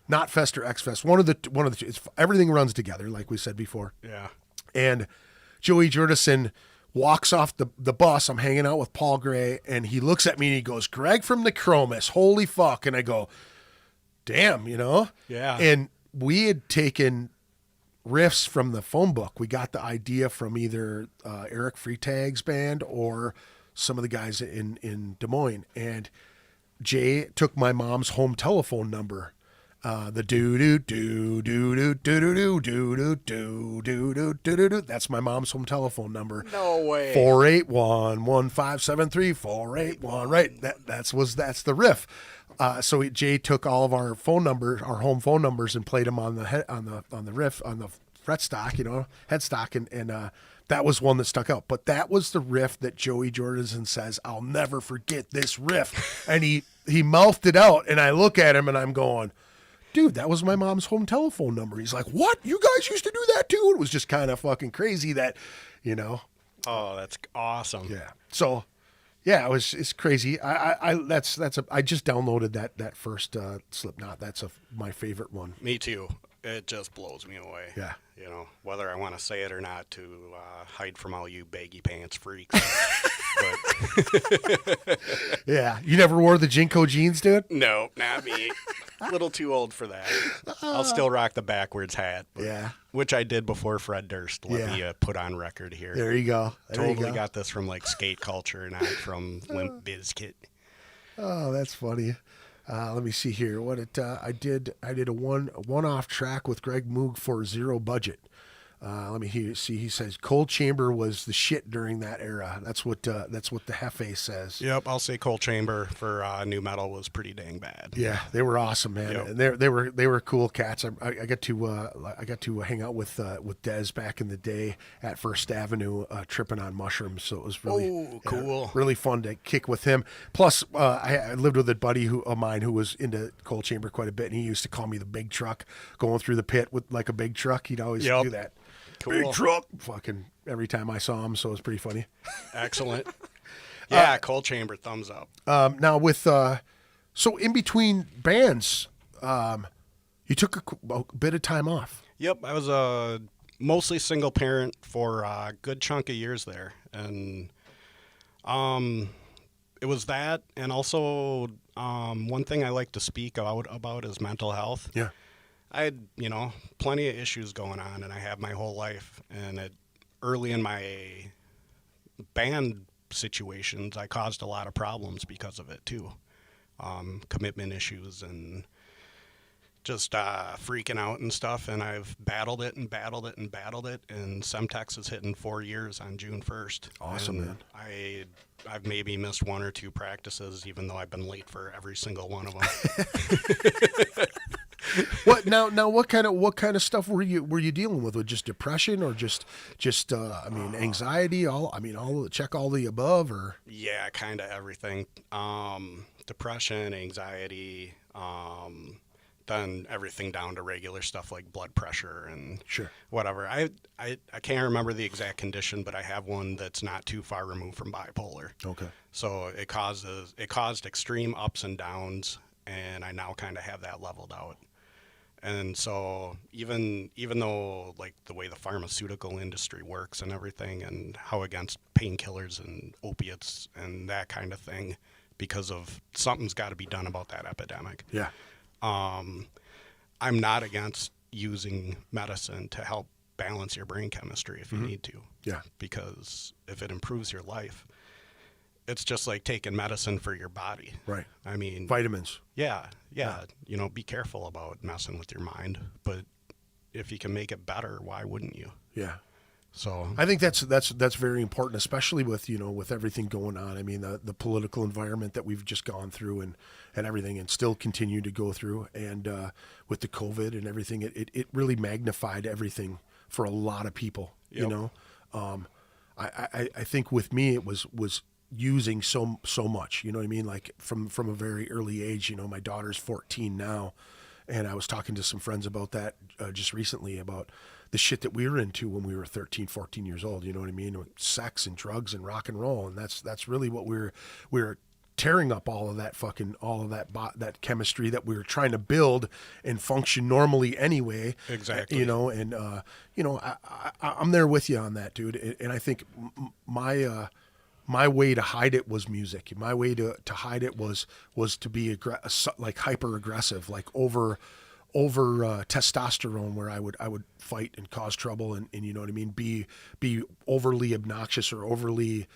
Not Fest or X Fest. One of the two. Everything runs together, like we said before. Yeah. And Joey Jordison walks off the bus. I'm hanging out with Paul Gray, and he looks at me and he goes, "Greg from the Chromis, holy fuck!" And I go, "Damn, you know." Yeah. And we had taken riffs from the phone book. We got the idea from either Eric Freitag's band or some of the guys in Des Moines. And Jay took my mom's home telephone number. The do. That's my mom's home telephone number. No way. 481-1573-481. Right. That's the riff. So Jay took all of our phone numbers, our home phone numbers, and played them on the riff, on the fretstock, headstock, and that was one that stuck out. But that was the riff that Joey Jordison says, "I'll never forget this riff," and he mouthed it out, and I look at him and I'm going, "Dude, that was my mom's home telephone number." He's like, "What? You guys used to do that too?" It was just kind of fucking crazy that, Oh, that's awesome. Yeah. So, yeah, it's crazy. I just downloaded that first Slipknot. That's my favorite one. Me too. It just blows me away. Yeah. Whether I want to say it or not to hide from all you baggy pants freaks. But Yeah. You never wore the Jinko jeans, dude? no, not me. A little too old for that. I'll still rock the backwards hat. Yeah. Which I did before Fred Durst. Let me put on record here. There you go. Totally got this from like skate culture, not from Limp Bizkit. Oh, that's funny. Let me see here. I did a one-off track with Greg Moog for zero budget. Let me see. He says Cold Chamber was the shit during that era. That's what the Hefe says. Yep, I'll say Cold Chamber for new metal was pretty dang bad. Yeah, they were awesome, man. Yep. And they were cool cats. I got to hang out with Dez back in the day at First Avenue, tripping on mushrooms. So it was really cool, really fun to kick with him. Plus, I lived with a buddy of mine who was into Cold Chamber quite a bit, and he used to call me the big truck, going through the pit with like a big truck. He'd always do that. Cool. Big truck, fucking every time I saw him. So it was pretty funny. Excellent. Yeah, Cold Chamber, thumbs up. Now with so in between bands, you took a bit of time off. Yep, I was a mostly single parent for a good chunk of years there, and it was that, and also one thing I like to speak out about is mental health. Yeah. I had, plenty of issues going on, and I have my whole life. And early in my band situations, I caused a lot of problems because of it, too. Commitment issues and just freaking out and stuff. And I've battled it and battled it and battled it. And Semtex is hitting 4 years on June 1st. Awesome, and man. I've maybe missed one or two practices, even though I've been late for every single one of them. What now? What kind of stuff were you dealing with? Just depression or just anxiety? Check all the above, or yeah, kind of everything. Depression, anxiety, then everything down to regular stuff like blood pressure and whatever. I can't remember the exact condition, but I have one that's not too far removed from bipolar. Okay. So it caused extreme ups and downs, and I now kind of have that leveled out. And so even though like the way the pharmaceutical industry works and everything, and how against painkillers and opiates and that kind of thing, because of something's got to be done about that epidemic. Yeah. I'm not against using medicine to help balance your brain chemistry if you need to. Yeah. Because if it improves your life, it's just like taking medicine for your body. Right. I mean, vitamins. Yeah. Be careful about messing with your mind, but if you can make it better, why wouldn't you? Yeah. So I think that's very important, especially with with everything going on. I mean, the political environment that we've just gone through and everything, and still continue to go through, and with the COVID and everything, it really magnified everything for a lot of people. Yep. I think with me it was using so much, you know what I mean? Like from a very early age, my daughter's 14 now, and I was talking to some friends about that just recently, about the shit that we were into when we were 13, 14 years old, you know what I mean? With sex and drugs and rock and roll. And that's really what we're tearing up all of that that chemistry that we were trying to build and function normally anyway. Exactly. You know, and I'm there with you on that, dude. And I think my way to hide it was music. My way to hide it was to be like hyper aggressive, like over testosterone, where I would fight and cause trouble and you know what I mean, be overly obnoxious or overly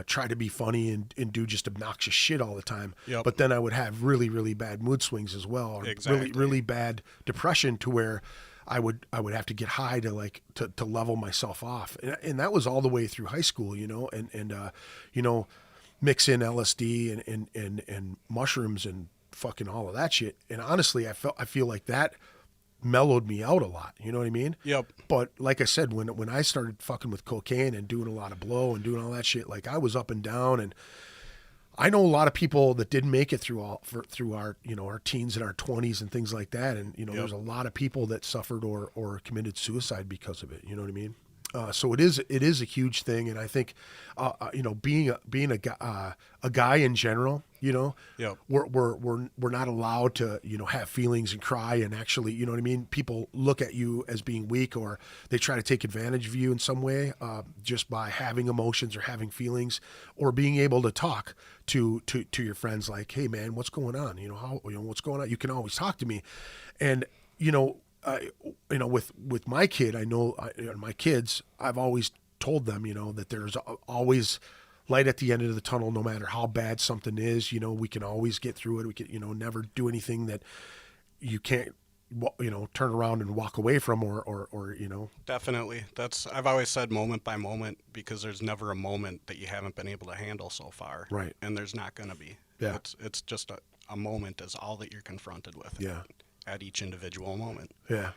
try to be funny and do just obnoxious shit all the time. Yep. But then I would have really, really bad mood swings as well, or Exactly. really, really bad depression, to where I would have to get high to level myself off. And that was all the way through high school, you know, and you know, mix in LSD and mushrooms and fucking all of that shit. And honestly, I feel like that mellowed me out a lot. You know what I mean? Yep. But like I said, when I started fucking with cocaine and doing a lot of blow and doing all that shit, like I was up and down. And I know a lot of people that didn't make it through our, you know, our teens and our 20s and things like that. And, you know, Yep. there's a lot of people that suffered or committed suicide because of it. You know what I mean? So it is a huge thing. And I think, you know, being a guy in general, you know, Yep. we're not allowed to, you know, have feelings and cry and actually, you know what I mean? People look at you as being weak, or they try to take advantage of you in some way, just by having emotions or having feelings, or being able to talk to your friends, like, hey man, what's going on? You know, what's going on? You can always talk to me. And, you know, with my kid, I know my kids, I've always told them, you know, that there's always light at the end of the tunnel, no matter how bad something is. You know, we can always get through it. We can, you know, never do anything that you can't, you know, turn around and walk away from, or you know. Definitely. I've always said moment by moment, because there's never a moment that you haven't been able to handle so far. Right. And there's not going to be. Yeah. It's just a moment is all that you're confronted with. Yeah. At each individual moment. Yeah.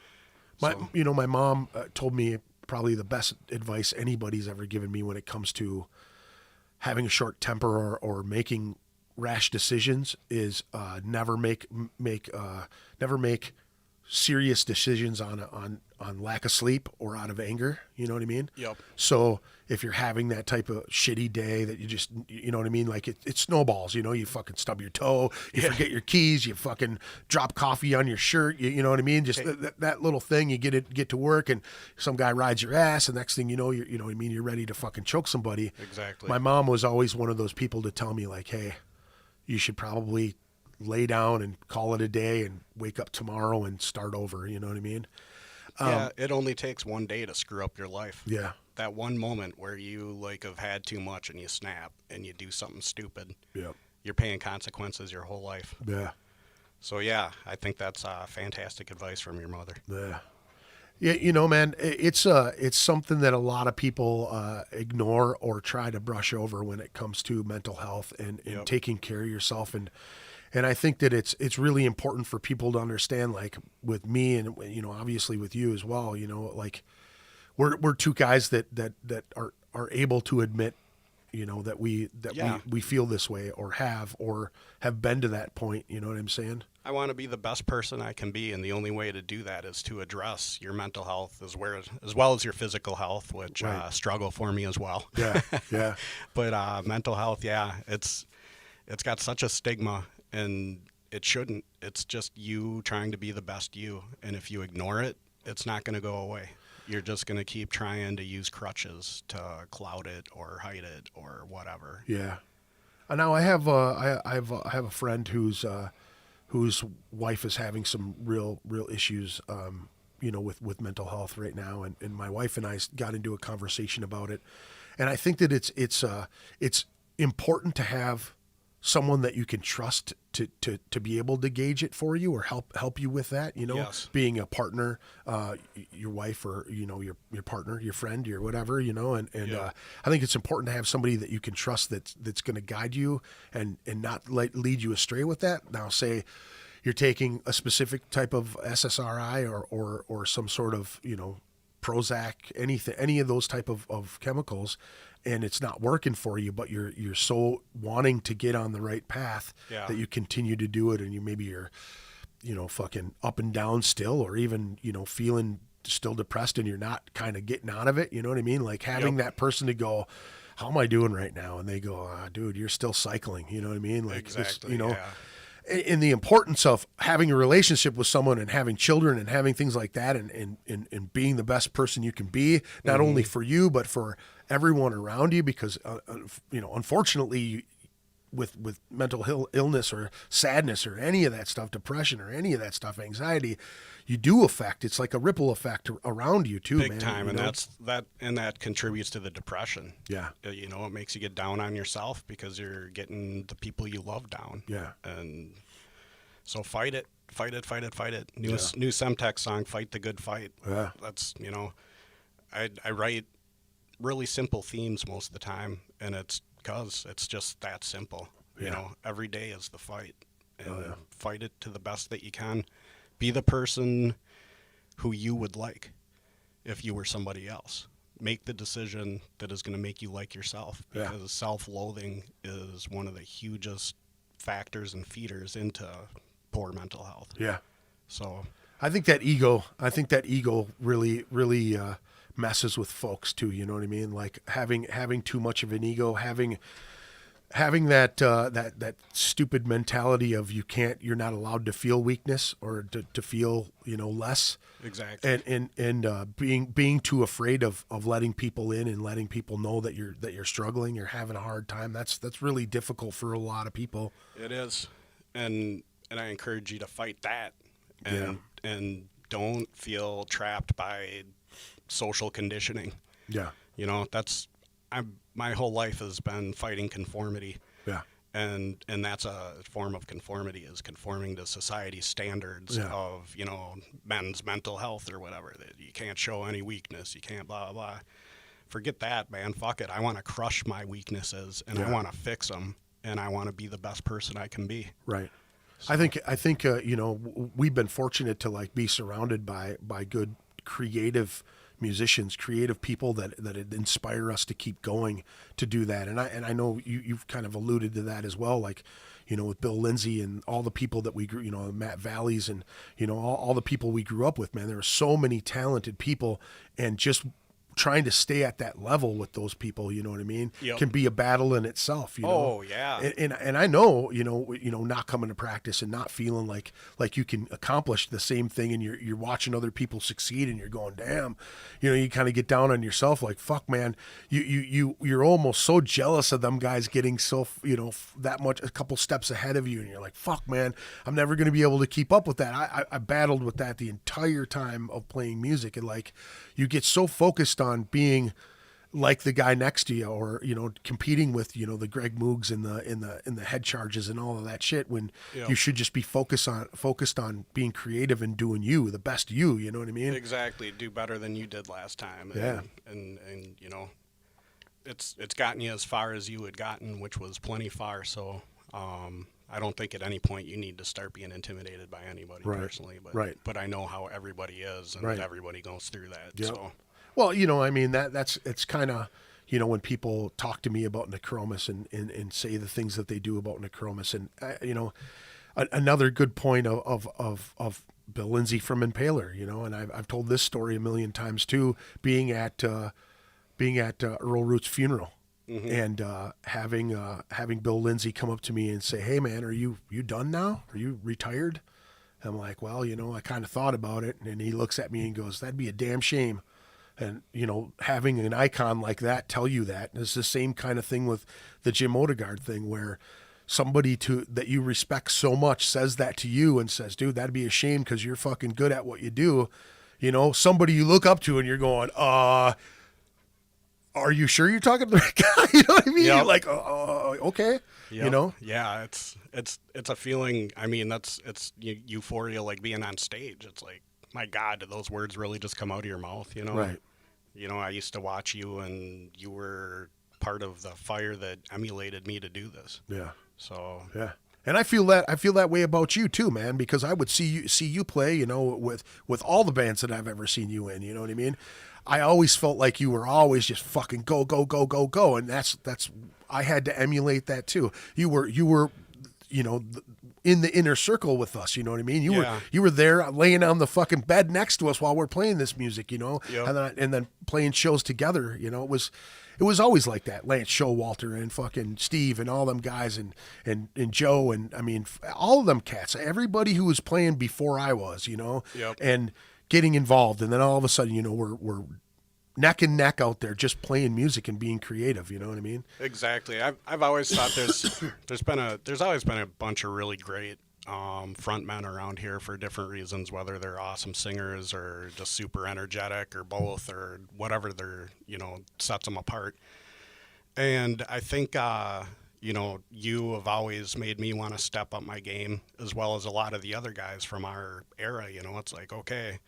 So- You know, my mom told me probably the best advice anybody's ever given me when it comes to having a short temper or making rash decisions is never make serious decisions on lack of sleep or out of anger. You know what I mean? Yep. So if you're having that type of shitty day that you just, you know what I mean? Like it snowballs, you know, you fucking stub your toe, you forget your keys, you fucking drop coffee on your shirt. You know what I mean? Just that little thing, you get to work and some guy rides your ass, and next thing you know, you know what I mean? You're ready to fucking choke somebody. Exactly. My mom was always one of those people to tell me, like, hey, you should probably lay down and call it a day and wake up tomorrow and start over. You know what I mean? Yeah, it only takes one day to screw up your life. Yeah. That one moment where you like have had too much and you snap and you do something stupid. Yeah. You're paying consequences your whole life. Yeah. So yeah, I think that's fantastic advice from your mother. Yeah. Yeah, you know, man, it's something that a lot of people ignore or try to brush over when it comes to mental health and Yep. taking care of yourself. And I think that it's really important for people to understand, like with me and, you know, obviously with you as well, you know, like we're two guys that are able to admit, you know, that we feel this way or have been to that point. You know what I'm saying? I want to be the best person I can be, and the only way to do that is to address your mental health as well as your physical health, which Right. Struggle for me as well. Yeah. Yeah. But mental health, yeah, it's got such a stigma, and it shouldn't. It's just you trying to be the best you, and if you ignore it, it's not going to go away. You're just going to keep trying to use crutches to cloud it or hide it or whatever. Yeah. Now I have a friend whose wife is having some real issues, you know, with mental health right now, and my wife and I got into a conversation about it, and I think that it's important to have someone that you can trust to be able to gauge it for you or help you with that, you know. Yes. Being a partner, your wife, or, you know, your partner, your friend, your whatever, you know, and Yeah. I think it's important to have somebody that you can trust that's going to guide you and not lead you astray with that. Now, say you're taking a specific type of SSRI or some sort of, you know, Prozac, any of those type of chemicals, and it's not working for you, but you're so wanting to get on the right path Yeah. that you continue to do it, and you're, you know, fucking up and down still, or even, you know, feeling still depressed and you're not kind of getting out of it. You know what I mean? Like having Yep. that person to go, how am I doing right now? And they go, dude, you're still cycling. You know what I mean? Like, exactly. This, you know, yeah. and the importance of having a relationship with someone and having children and having things like that and being the best person you can be, not only for you, but for everyone around you, because, you know, unfortunately, with mental illness or sadness or any of that stuff, depression or any of that stuff, anxiety, you do affect. It's like a ripple effect around you too, big man. time, you and know? that contributes to the depression. Yeah, you know, it makes you get down on yourself because you're getting the people you love down. Yeah, and so fight it. New Semtex song, "Fight the Good Fight." Yeah, that's, you know, I write really simple themes most of the time, and it's because it's just that simple. You know, every day is the fight, and fight it to the best that you can. Be the person who you would like if you were somebody else. Make the decision that is going to make you like yourself, because self-loathing is one of the hugest factors and feeders into poor mental health. Yeah. So I think that ego really messes with folks too. You know what I mean? Like having too much of an ego, having that stupid mentality of you're not allowed to feel weakness or to feel, you know, less. Exactly. And being too afraid of letting people in and letting people know that you're struggling, you're having a hard time. That's really difficult for a lot of people. It is. And I encourage you to fight that, and don't feel trapped by social conditioning. Yeah. You know, my whole life has been fighting conformity. Yeah. And that's a form of conformity, is conforming to society's standards of, you know, men's mental health or whatever. That you can't show any weakness, you can't blah, blah, blah. Forget that, man. Fuck it. I want to crush my weaknesses, and I want to fix them, and I want to be the best person I can be. Right. So. I think you know, we've been fortunate to like be surrounded by good creative musicians, creative people that inspire us to keep going to do that. And I know you've kind of alluded to that as well, like, you know, with Bill Lindsay and all the people that we grew, you know, Matt Valleys and, you know, all the people we grew up with, man. There are so many talented people, and just trying to stay at that level with those people, you know what I mean, can be a battle in itself. You know? Oh yeah. And I know, you know, not coming to practice and not feeling like you can accomplish the same thing, and you're watching other people succeed, and you're going, damn, you know, you kind of get down on yourself, like, fuck, man, you're almost so jealous of them guys getting so, you know, that much, a couple steps ahead of you, and you're like, fuck, man, I'm never going to be able to keep up with that. I battled with that the entire time of playing music, and like, you get so focused on being like the guy next to you, or, you know, competing with, you know, the Greg Moogs and the head charges and all of that shit, when you should just be focused on being creative and doing the best you know what I mean? Exactly. Do better than you did last time. And you know, it's gotten you as far as you had gotten, which was plenty far. So I don't think at any point you need to start being intimidated by anybody personally, but I know how everybody is, and everybody goes through that. Yep. So. Well, you know, I mean, it's kind of, you know, when people talk to me about Necromus and say the things that they do about Necromus, and you know, another good point of Bill Lindsay from Impaler, you know, and I've told this story a million times too, being at Earl Root's funeral. Mm-hmm. And having Bill Lindsay come up to me and say, "Hey, man, are you done now? Are you retired?" I'm like, "Well, you know, I kind of thought about it." And he looks at me and goes, "That'd be a damn shame." And, you know, having an icon like that tell you that. And it's the same kind of thing with the Jim Odegaard thing, where somebody that you respect so much says that to you and says, "Dude, that'd be a shame because you're fucking good at what you do." You know, somebody you look up to and you're going, are you sure you're talking to the right guy? You know what I mean? Yep. You're like, okay. Yep. You know? Yeah, it's a feeling. I mean, it's euphoria, like being on stage. It's like, my God, did those words really just come out of your mouth? You know? Right. You know, I used to watch you, and you were part of the fire that emulated me to do this. Yeah. So. Yeah. And I feel that way about you too, man, because I would see you play, you know, with all the bands that I've ever seen you in, you know what I mean? I always felt like you were always just fucking go, and that's I had to emulate that too. You were, you know, in the inner circle with us. You know what I mean? Yeah. You were there laying on the fucking bed next to us while we're playing this music, you know, Yep. and then playing shows together. You know, it was always like that. Lance Showalter and fucking Steve and all them guys and Joe and I mean all of them cats. Everybody who was playing before I was, you know, Yep. and getting involved, and then all of a sudden, you know, we're neck and neck out there just playing music and being creative. You know what I mean? Exactly. I've always thought there's always been a bunch of really great frontmen around here for different reasons, whether they're awesome singers or just super energetic or both or whatever they're, you know, sets them apart. And I think, you know, you have always made me want to step up my game as well as a lot of the other guys from our era. You know, it's like, okay,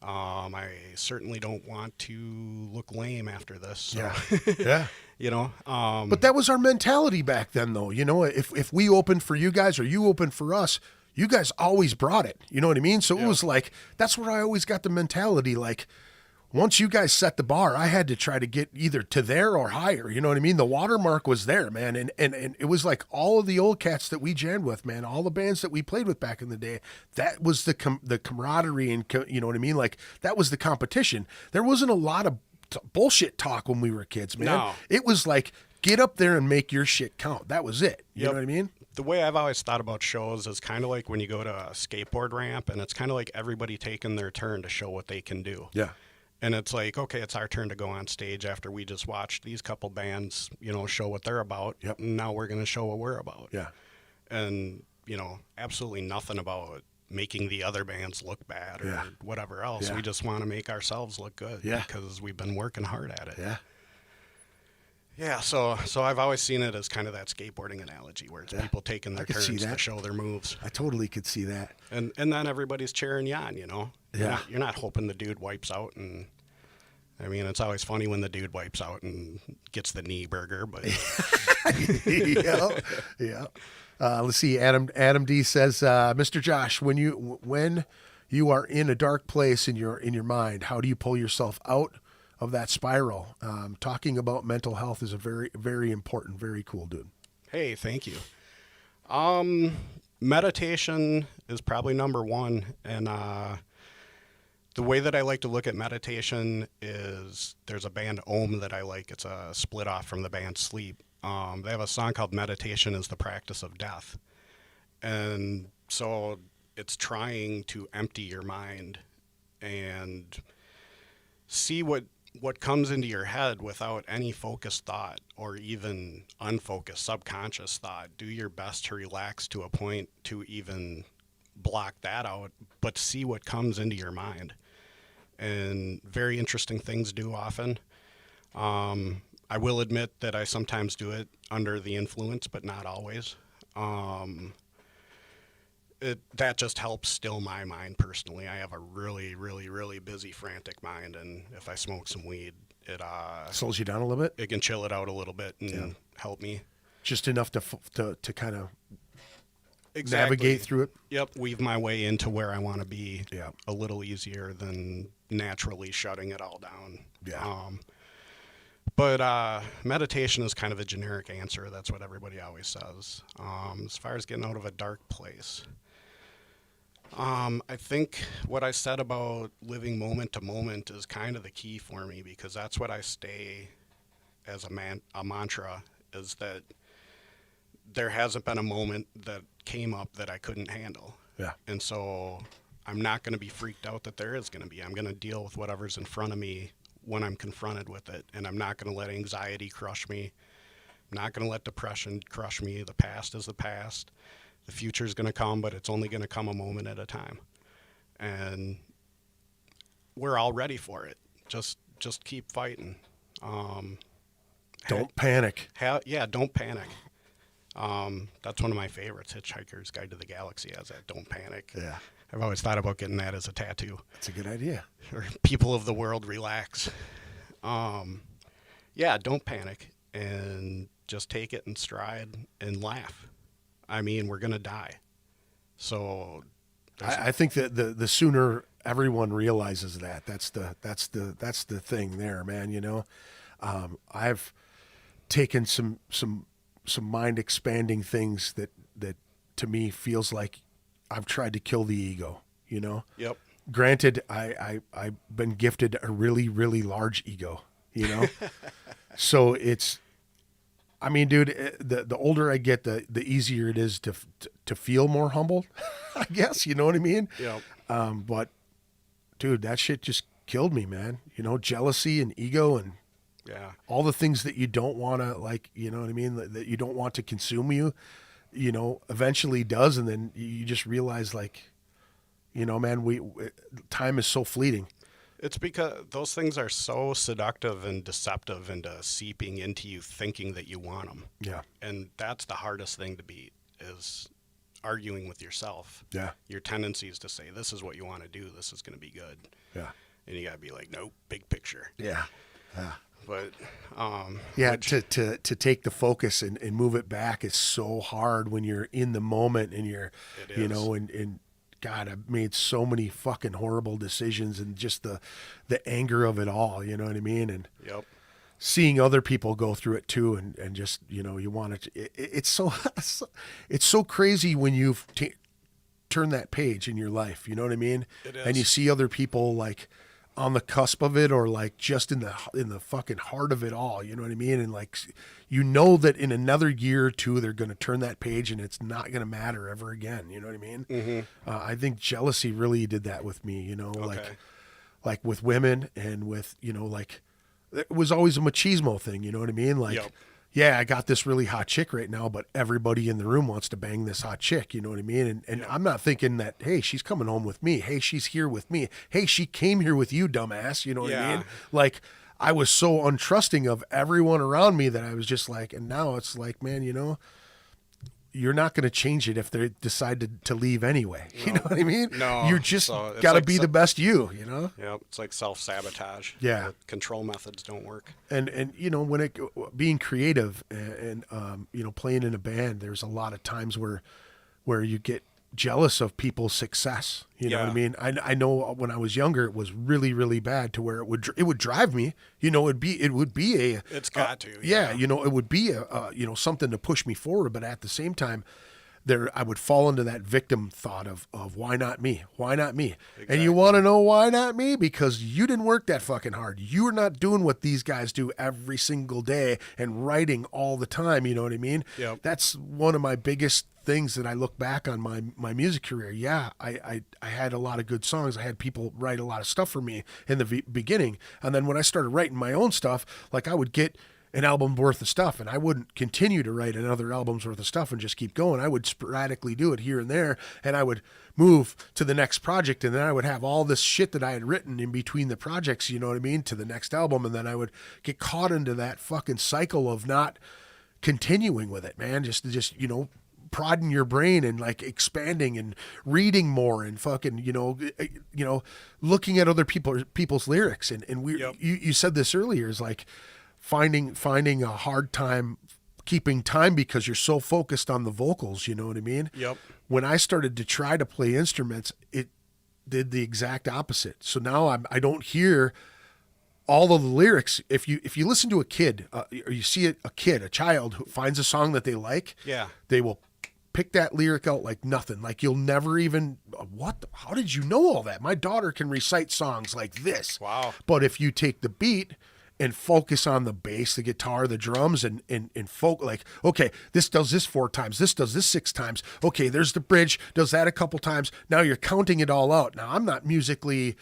I certainly don't want to look lame after this. So, Yeah. you know, But that was our mentality back then, though. You know, if we opened for you guys or you opened for us, you guys always brought it. You know what I mean? So it was like, that's where I always got the mentality. Like, once you guys set the bar, I had to try to get either to there or higher. You know what I mean? The watermark was there, man. And it was like all of the old cats that we jammed with, man, all the bands that we played with back in the day, that was the camaraderie and, you know what I mean? Like, that was the competition. There wasn't a lot of bullshit talk when we were kids, man. No. It was like, get up there and make your shit count. That was it. You know what I mean? The way I've always thought about shows is kind of like when you go to a skateboard ramp and it's kind of like everybody taking their turn to show what they can do. Yeah. And it's like, okay, it's our turn to go on stage after we just watched these couple bands, you know, show what they're about. Yep. And now we're going to show what we're about. Yeah. And, you know, absolutely nothing about making the other bands look bad or whatever else. Yeah. We just want to make ourselves look good because we've been working hard at it. Yeah. Yeah, so I've always seen it as kind of that skateboarding analogy where it's people taking their turns to show their moves. I totally could see that. And then everybody's cheering you on, you know? Yeah. You're not hoping the dude wipes out and... I mean, it's always funny when the dude wipes out and gets the knee burger, but... Yeah. Let's see. Adam D says, Mr. Josh, when you are in a dark place in your mind, how do you pull yourself out of that spiral? Talking about mental health is a very, very important, very cool, dude. Hey, thank you. Meditation is probably number one. And the way that I like to look at meditation is there's a band Om that I like. It's a split off from the band Sleep. They have a song called Meditation is the Practice of Death. And so it's trying to empty your mind and see what comes into your head without any focused thought or even unfocused subconscious thought. Do your best to relax to a point to even block that out, but see what comes into your mind. And very interesting things do often. I will admit that I sometimes do it under the influence, but not always. That just helps still my mind personally. I have a really, really, really busy, frantic mind, and if I smoke some weed, it slows you down a little bit. It can chill it out a little bit and help me. Just enough to kind of Exactly. navigate through it. Yep, weave my way into where I want to be. Yeah. A little easier than naturally shutting it all down. Yeah. But meditation is kind of a generic answer. That's what everybody always says. As far as getting out of a dark place, I think what I said about living moment to moment is kind of the key for me, because that's what I stay as a mantra, is that there hasn't been a moment that came up that I couldn't handle. Yeah. And so I'm not going to be freaked out that there is going to be. I'm going to deal with whatever's in front of me when I'm confronted with it. And I'm not going to let anxiety crush me. I'm not going to let depression crush me. The past is the past. The future is going to come, but it's only going to come a moment at a time. And we're all ready for it. Just keep fighting. Don't panic. Don't panic. That's one of my favorites. Hitchhiker's Guide to the Galaxy has that. Don't panic. Yeah. I've always thought about getting that as a tattoo. That's a good idea. Or people of the world, relax. Don't panic and just take it in stride and laugh. I mean, we're going to die. So I think that the sooner everyone realizes that's the thing there, man. You know, I've taken some mind expanding things that to me feels like I've tried to kill the ego, you know? Yep. Granted, I've been gifted a really, really large ego, you know? So it's, I mean, dude, the older I get, the easier it is to feel more humble, I guess, you know what I mean? Yep. But dude, that shit just killed me, man. You know, jealousy and ego and all the things that you don't want to, like, you know what I mean? That you don't want to consume you, you know, eventually does. And then you just realize, like, you know, man, time is so fleeting. It's because those things are so seductive and deceptive into seeping into you thinking that you want them. Yeah. And that's the hardest thing to beat, is arguing with yourself. Yeah. Your tendency is to say, this is what you want to do. This is going to be good. Yeah. And you got to be like, nope, big picture. Yeah. But, yeah, to take the focus and move it back is so hard when you're in the moment and you're, you know, and God, I've made so many fucking horrible decisions and just the anger of it all, you know what I mean? And seeing other people go through it too. And just, you know, you want to, it's so crazy when you've turned that page in your life, you know what I mean? It is. And you see other people like on the cusp of it, or like just in the fucking heart of it all, you know what I mean? And like, you know that in another year or two, they're going to turn that page and it's not going to matter ever again. You know what I mean? Mm-hmm. I think jealousy really did that with me, you know, like with women and with, you know, like it was always a machismo thing. You know what I mean? Like, yeah, I got this really hot chick right now, but everybody in the room wants to bang this hot chick. You know what I mean? And I'm not thinking that, hey, she's coming home with me. Hey, she's here with me. Hey, she came here with you, dumbass. You know what I mean? Like, I was so untrusting of everyone around me that I was just like, and now it's like, man, you know, you're not going to change it if they decide to leave anyway. No. You know what I mean? No. You just got to be the best you know? Yeah. It's like self-sabotage. Yeah. The control methods don't work. And you know, when being creative and you know, playing in a band, there's a lot of times where you get jealous of people's success. You know what I mean? I know when I was younger, it was really, really bad to where it would drive me. You know, it would be a. It's got to. Yeah. You know, it would be you know, something to push me forward. But at the same time, I would fall into that victim thought of why not me? Why not me? Exactly. And you want to know why not me? Because you didn't work that fucking hard. You are not doing what these guys do every single day and writing all the time. You know what I mean? Yep. That's one of my biggest things that I look back on my music career. Yeah, I had a lot of good songs. I had people write a lot of stuff for me in the beginning. And then when I started writing my own stuff, like I would get an album worth of stuff and I wouldn't continue to write another album's worth of stuff and just keep going. I would sporadically do it here and there, and I would move to the next project, and then I would have all this shit that I had written in between the projects, you know what I mean, to the next album, and then I would get caught into that fucking cycle of not continuing with it, man. Just you know, prodding your brain and like expanding and reading more and fucking, you know, looking at other people's lyrics. And you said this earlier, is like finding a hard time keeping time because you're so focused on the vocals. You know what I mean? Yep. When I started to try to play instruments, it did the exact opposite. So now I don't hear all of the lyrics. If you listen to a kid, or you see a child who finds a song that they like, they will pick that lyric out like nothing. Like you'll never even, how did you know all that? My daughter can recite songs like this. Wow. But if you take the beat and focus on the bass, the guitar, the drums, and like, okay, this does this 4 times, this does this 6 times. Okay, there's the bridge, does that a couple times. Now you're counting it all out. Now I'm not musically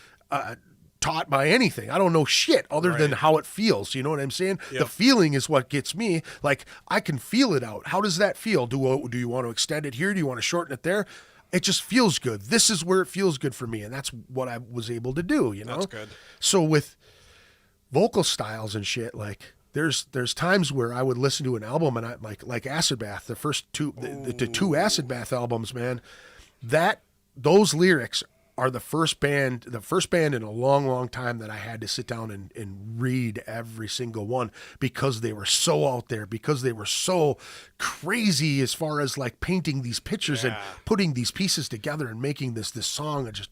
taught by anything. I don't know shit other than how it feels. You know what I'm saying? Yep. The feeling is what gets me. Like I can feel it out. How does that feel? Do you want to extend it here? Do you want to shorten it there? It just feels good. This is where it feels good for me. And that's what I was able to do, you know? That's good. So with vocal styles and shit, like there's times where I would listen to an album and I like Acid Bath, the first two, the 2 Acid Bath albums, man, those lyrics are the first band in a long, long time that I had to sit down and read every single one because they were so out there, because they were so crazy as far as like painting these pictures and putting these pieces together and making this song. Just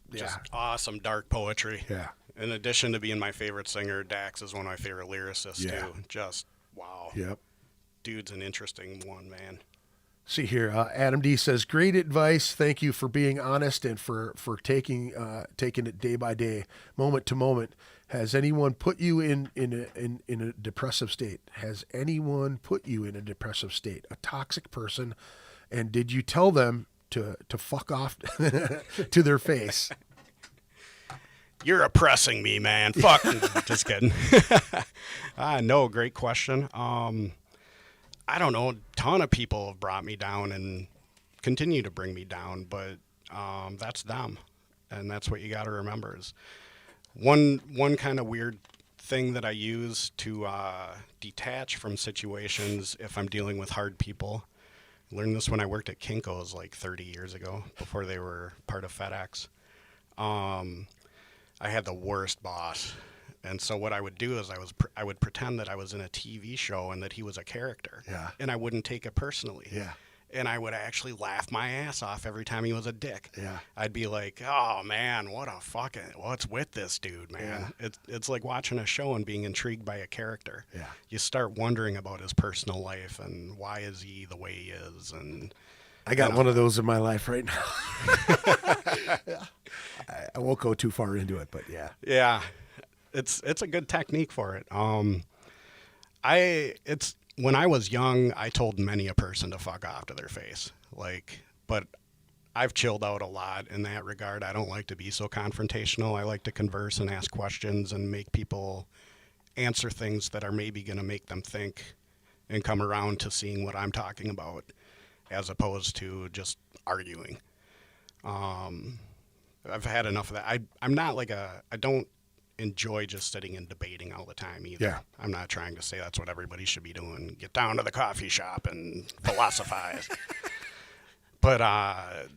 awesome dark poetry. Yeah. In addition to being my favorite singer, Dax is one of my favorite lyricists too. Just wow. Yep. Dude's an interesting one, man. See here, Adam D says, "Great advice. Thank you for being honest and for taking it day by day, moment to moment. Has anyone put you in a depressive state? Has anyone put you in a depressive state? A toxic person, and did you tell them to fuck off to their face?" You're oppressing me, man. Fuck. Just kidding. No, great question. I don't know. A ton of people have brought me down and continue to bring me down, but that's them. And that's what you got to remember is one kind of weird thing that I use to detach from situations if I'm dealing with hard people. I learned this when I worked at Kinko's like 30 years ago before they were part of FedEx. I had the worst boss. And so what I would do is I would pretend that I was in a TV show and that he was a character. Yeah. And I wouldn't take it personally. Yeah. And I would actually laugh my ass off every time he was a dick. Yeah. I'd be like, "Oh man, what's with this dude, man?" Yeah. It's like watching a show and being intrigued by a character. Yeah. You start wondering about his personal life and why is he the way he is. And I got one of those in my life right now. I won't go too far into it, but yeah. Yeah. It's a good technique for it. When I was young, I told many a person to fuck off to their face. But I've chilled out a lot in that regard. I don't like to be so confrontational. I like to converse and ask questions and make people answer things that are maybe going to make them think and come around to seeing what I'm talking about, as opposed to just arguing. I've had enough of that. I'm not I don't enjoy just sitting and debating all the time either. Yeah. I'm not trying to say that's what everybody should be doing. Get down to the coffee shop and philosophize. But I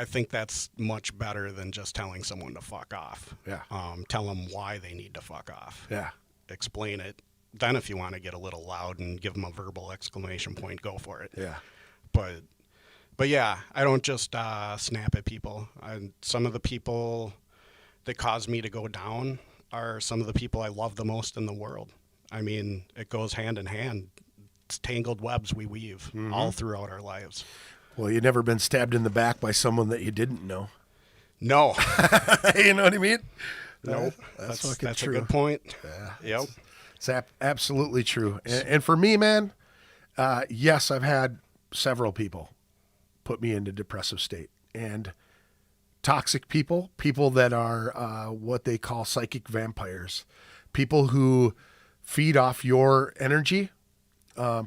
think that's much better than just telling someone to fuck off. Yeah. Tell them why they need to fuck off. Yeah. Explain it. Then if you want to get a little loud and give them a verbal exclamation point, go for it. Yeah. But yeah, I don't just snap at people. Some of the people that cause me to go down are some of the people I love the most in the world. I mean, it goes hand in hand. It's tangled webs we weave all throughout our lives. Well, you've never been stabbed in the back by someone that you didn't know. No. You know what I mean? No. That's true. A good point. Yeah. Yep. It's absolutely true. And for me, man, yes, I've had several people put me into depressive state. And toxic people that are what they call psychic vampires, people who feed off your energy,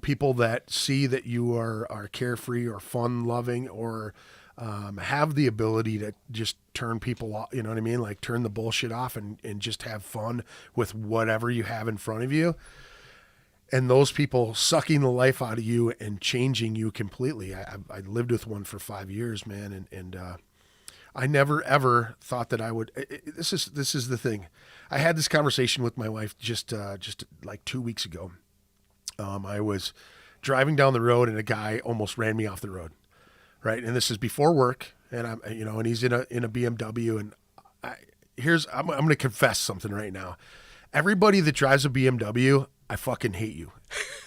people that see that you are carefree or fun-loving or have the ability to just turn people off, you know what I mean? Like turn the bullshit off and just have fun with whatever you have in front of you. And those people sucking the life out of you and changing you completely. I lived with one for 5 years, man, and I never ever thought that I would. This is the thing. I had this conversation with my wife just like 2 weeks ago. I was driving down the road and a guy almost ran me off the road, right? And this is before work, and and he's in a BMW, and I'm going to confess something right now. Everybody that drives a BMW, I fucking hate you,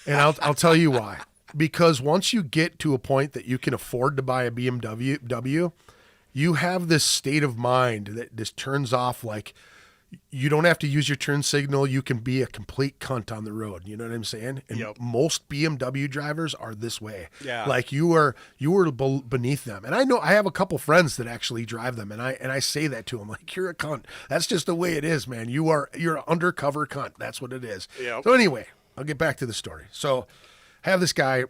and I'll tell you why. Because once you get to a point that you can afford to buy a BMW, you have this state of mind that just turns off. Like you don't have to use your turn signal. You can be a complete cunt on the road. You know what I'm saying? And most BMW drivers are this way. Yeah. Like you are beneath them. And I know I have a couple friends that actually drive them, and I say that to them, like, you're a cunt. That's just the way it is, man. You're an undercover cunt. That's what it is. Yep. So anyway, I'll get back to the story. So have this guy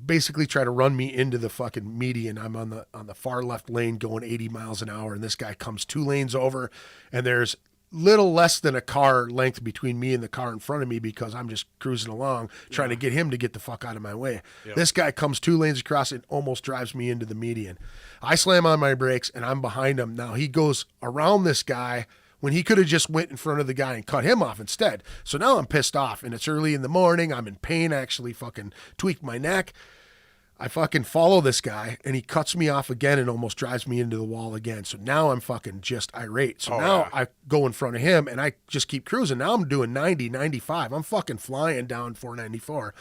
basically try to run me into the fucking median. I'm on the far left lane going 80 miles an hour, and this guy comes 2 lanes over, and there's little less than a car length between me and the car in front of me because I'm just cruising along trying to get him to get the fuck out of my way. Yep. This guy comes 2 lanes across and almost drives me into the median. I slam on my brakes and I'm behind him. Now he goes around this guy when he could have just went in front of the guy and cut him off instead. So now I'm pissed off, and it's early in the morning. I'm in pain. I actually fucking tweaked my neck. I fucking follow this guy, and he cuts me off again and almost drives me into the wall again. So now I'm fucking just irate. So now I go in front of him, and I just keep cruising. Now I'm doing 90, 95. I'm fucking flying down 494.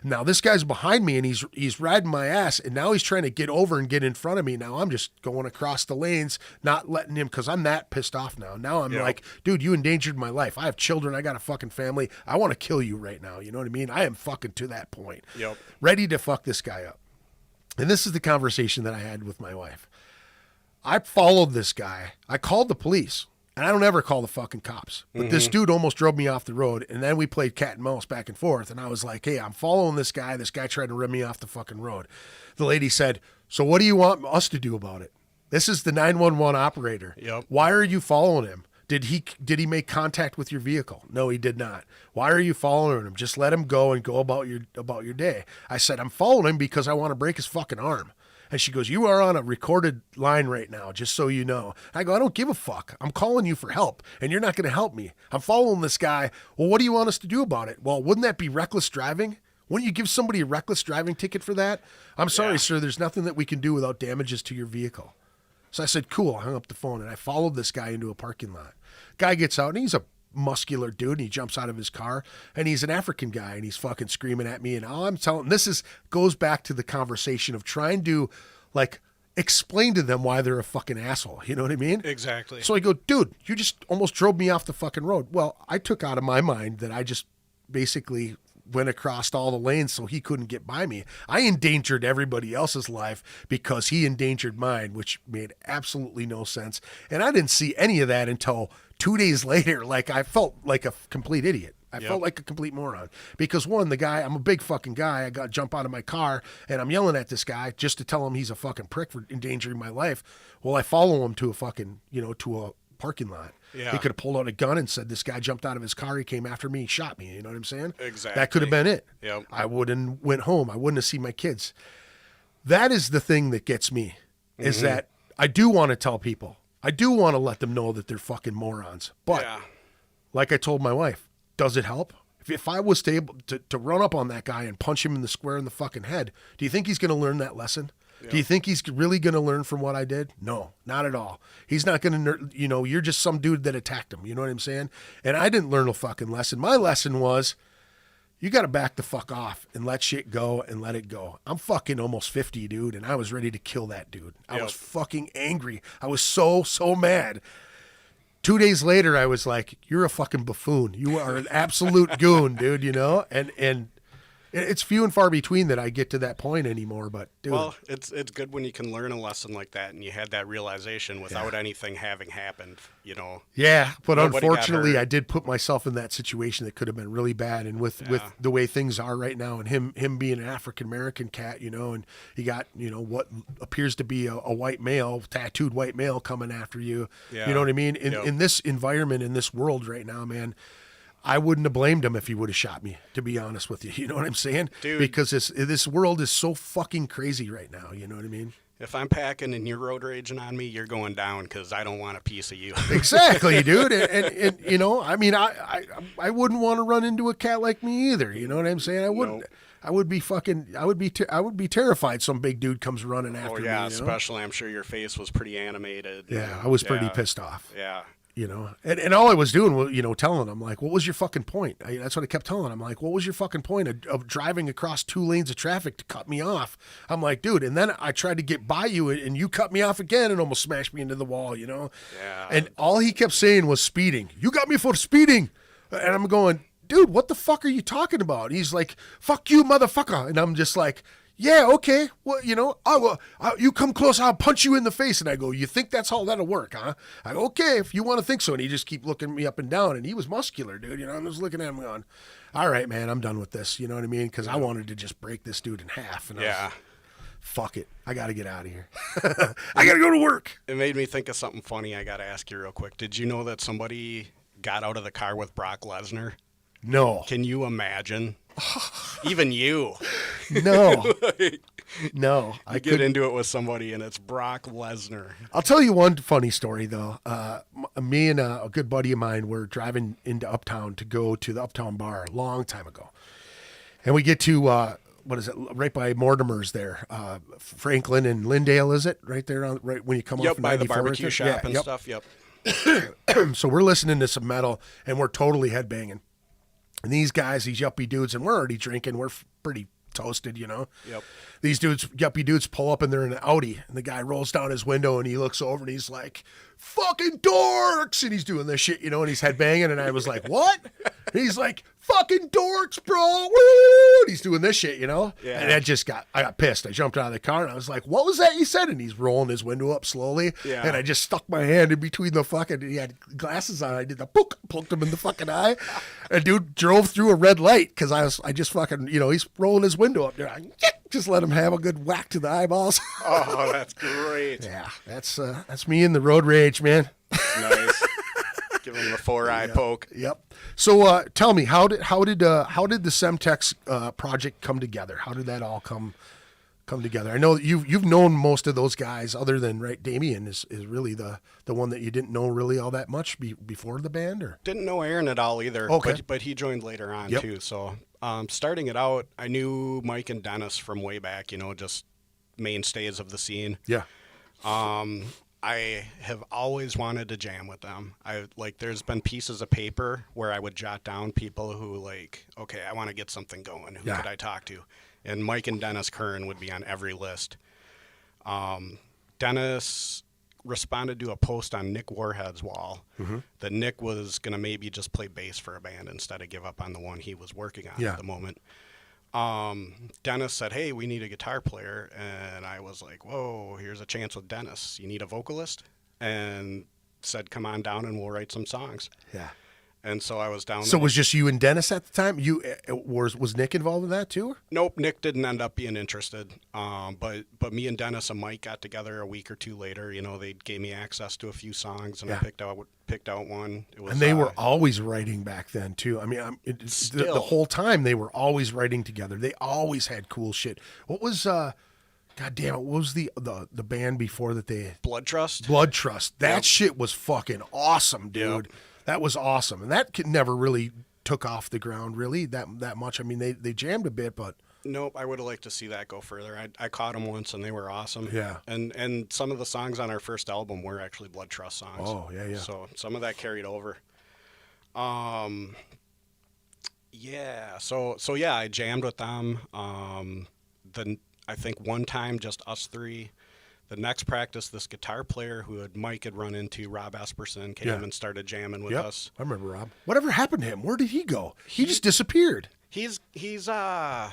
Now this guy's behind me and he's riding my ass, and now he's trying to get over and get in front of me. Now I'm just going across the lanes, not letting him, because I'm that pissed off now. Now I'm like, dude, you endangered my life. I have children. I got a fucking family. I want to kill you right now. You know what I mean? I am fucking to that point. Yep. Ready to fuck this guy up. And this is the conversation that I had with my wife. I followed this guy. I called the police. And I don't ever call the fucking cops. But this dude almost drove me off the road. And then we played cat and mouse back and forth. And I was like, hey, I'm following this guy. This guy tried to run me off the fucking road. The lady said, so what do you want us to do about it? This is the 911 operator. Yep. Why are you following him? Did he make contact with your vehicle? No, he did not. Why are you following him? Just let him go and go about your day. I said, I'm following him because I want to break his fucking arm. And she goes, you are on a recorded line right now, just so you know. I go, I don't give a fuck. I'm calling you for help, and you're not going to help me. I'm following this guy. Well, what do you want us to do about it? Well, wouldn't that be reckless driving? Wouldn't you give somebody a reckless driving ticket for that? I'm sorry, sir. There's nothing that we can do without damages to your vehicle. So I said, cool. I hung up the phone, and I followed this guy into a parking lot. Guy gets out, and he's a muscular dude, and he jumps out of his car, and he's an African guy, and he's fucking screaming at me, and all I'm telling, goes back to the conversation of trying to like explain to them why they're a fucking asshole. You know what I mean? Exactly. So I go, dude, you just almost drove me off the fucking road. Well, I took out of my mind that I just basically went across all the lanes so he couldn't get by me. I endangered everybody else's life because he endangered mine, which made absolutely no sense. And I didn't see any of that until 2 days later. Like, I felt like a complete idiot. I felt like a complete moron because one, the guy, I'm a big fucking guy. I got to jump out of my car and I'm yelling at this guy just to tell him he's a fucking prick for endangering my life. Well, I follow him to a fucking, to a parking lot. Yeah. He could have pulled out a gun and said, this guy jumped out of his car. He came after me. He shot me. You know what I'm saying? Exactly. That could have been it. Yep. I wouldn't went home. I wouldn't have seen my kids. That is the thing that gets me is that I do want to tell people, I do want to let them know that they're fucking morons. But like I told my wife, does it help? If I was able to run up on that guy and punch him in the square in the fucking head, do you think he's going to learn that lesson? Do you think he's really going to learn from what I did? No, not at all. He's not going to, you're just some dude that attacked him. You know what I'm saying? And I didn't learn a fucking lesson. My lesson was, you got to back the fuck off and let shit go and let it go. I'm fucking almost 50, dude, and I was ready to kill that dude. I was fucking angry. I was so mad. 2 days later, I was like, you're a fucking buffoon. You are an absolute goon, dude, And it's few and far between that I get to that point anymore, but dude. Well, it's good when you can learn a lesson like that and you had that realization without anything having happened, Yeah, but Nobody unfortunately I did put myself in that situation that could have been really bad, and with the way things are right now and him being an African American cat, and you got, what appears to be a white male, tattooed white male coming after you. Yeah. You know what I mean? In this environment, in this world right now, man, I wouldn't have blamed him if he would have shot me, to be honest with you. You know what I'm saying? Dude. Because this world is so fucking crazy right now. You know what I mean? If I'm packing and you're road raging on me, you're going down because I don't want a piece of you. Exactly, dude. And I mean, I wouldn't want to run into a cat like me either. You know what I'm saying? I wouldn't. Nope. I would be terrified some big dude comes running after me. Especially I'm sure your face was pretty animated. Yeah, I was pretty pissed off. Yeah. And all I was doing was, telling him, like, what was your fucking point? That's what I kept telling him. Like, what was your fucking point of driving across 2 lanes of traffic to cut me off? I'm like, dude, and then I tried to get by you and you cut me off again and almost smashed me into the wall, Yeah. And all he kept saying was speeding. You got me for speeding. And I'm going, dude, what the fuck are you talking about? And he's like, fuck you, motherfucker. And I'm just like, yeah, okay. Well, you come close, I'll punch you in the face. And I go, you think that's how that'll work, huh? I go, okay, if you want to think so. And he just keep looking me up and down. And he was muscular, dude. I'm just looking at him going, all right, man, I'm done with this. You know what I mean? Because I wanted to just break this dude in half. And fuck it. I got to get out of here. I got to go to work. It made me think of something funny I got to ask you real quick. Did you know that somebody got out of the car with Brock Lesnar? No. Can you imagine? Even you. No. No. I get into it with somebody and it's Brock Lesnar. I'll tell you one funny story, though. Me and a good buddy of mine were driving into Uptown to go to the Uptown bar a long time ago. And we get to, what is it, right by Mortimer's there. Franklin and Lindale, is it? Right there, right when you come off of 94. By the barbecue shop and stuff, So we're listening to some metal and we're totally headbanging. And these guys, these yuppie dudes, and we're already drinking. We're pretty toasted, you know. Yep. These dudes, yuppie dudes, pull up and they're in an Audi, and the guy rolls down his window and he looks over and he's like, "Fucking dorks!" And he's doing this shit, you know, and he's headbanging. And I was like, "What?" And he's like, "Fucking dorks, bro!" Woo! And he's doing this shit, you know. Yeah. And I got pissed. I jumped out of the car and I was like, "What was that you said?" And he's rolling his window up slowly. Yeah. And I just stuck my hand in between the fucking. He had glasses on. I did the poke, poked him in the fucking eye. And dude drove through a red light because I just fucking, you know, he's rolling his window up there. I just let him have a good whack to the eyeballs. Oh, that's great. Yeah, that's me in the road rage, man. Nice. Give him the 4-eye poke. Yep. So tell me, how did the Semtex project come together? How did that all come together? I know that you've known most of those guys, other than Damien is really the one that you didn't know really all that much before the band, or Didn't know Aaron at all either. Okay. But he joined later on Yep. too. So starting it out, I knew Mike and Dennis from way back. You know, just mainstays of the scene. yeah, I have always wanted to jam with them. There's been pieces of paper where I would jot down people who okay, I want to get something going. Who Yeah. could I talk to? And Mike and Dennis Curran would be on every list. Dennis responded to a post on Nick Warhead's wall that Nick was going to maybe just play bass for a band instead of give up on the one he was working on Yeah. at the moment. Dennis said, "Hey, we need a guitar player." And I was like, "Whoa, here's a chance with Dennis. You need a vocalist?" And said, "Come on down and we'll write some songs." yeah. And so I was down So there. it was just you and Dennis at the time? You was Nick involved in that too? Nope, Nick didn't end up being interested. But me and Dennis and Mike got together a week or two later. You know, they gave me access to a few songs, and Yeah. I picked out one. It was, And they were always writing back then too. I mean, the whole time they were always writing together. They always had cool shit. What was God damn it? What was the band before that they Blood Trust. Blood Trust? That Yep. shit was fucking awesome, dude. Yep. That was awesome, and that never really took off the ground really that much. I mean, they jammed a bit, but Nope, I would have liked to see that go further. I caught them once, and they were awesome. Yeah. And some of the songs on our first album were actually Blood Trust songs. Oh, yeah. So some of that carried over. Yeah. So yeah, I jammed with them. Then I think one time just us three. The next practice, this guitar player Mike had run into, Rob Esperson, came Yeah. and started jamming with Yep, us. I remember Rob. Whatever happened to him? Where did he go? He just disappeared. He's done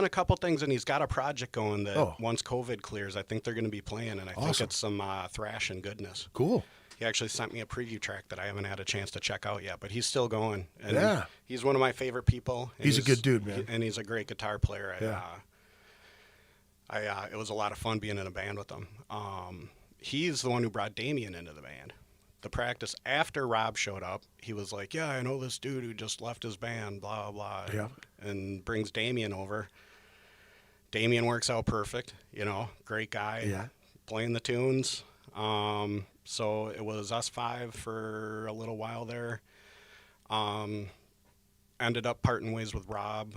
a couple things, and he's got a project going that Oh. once COVID clears, I think they're going to be playing, and I think Awesome. it's some thrash and goodness. Cool. He actually sent me a preview track that I haven't had a chance to check out yet, but he's still going. And Yeah. he's one of my favorite people. And He's a good dude, man. And he's a great guitar player. Yeah. It was a lot of fun being in a band with him. He's the one who brought Damien into the band. The practice after Rob showed up, he was like, "Yeah, I know this dude who just left his band, blah, blah." Yeah. And brings Damien over. Damien works out perfect, you know, great guy. Yeah. Playing the tunes. So it was us five for a little while there. Ended up parting ways with Rob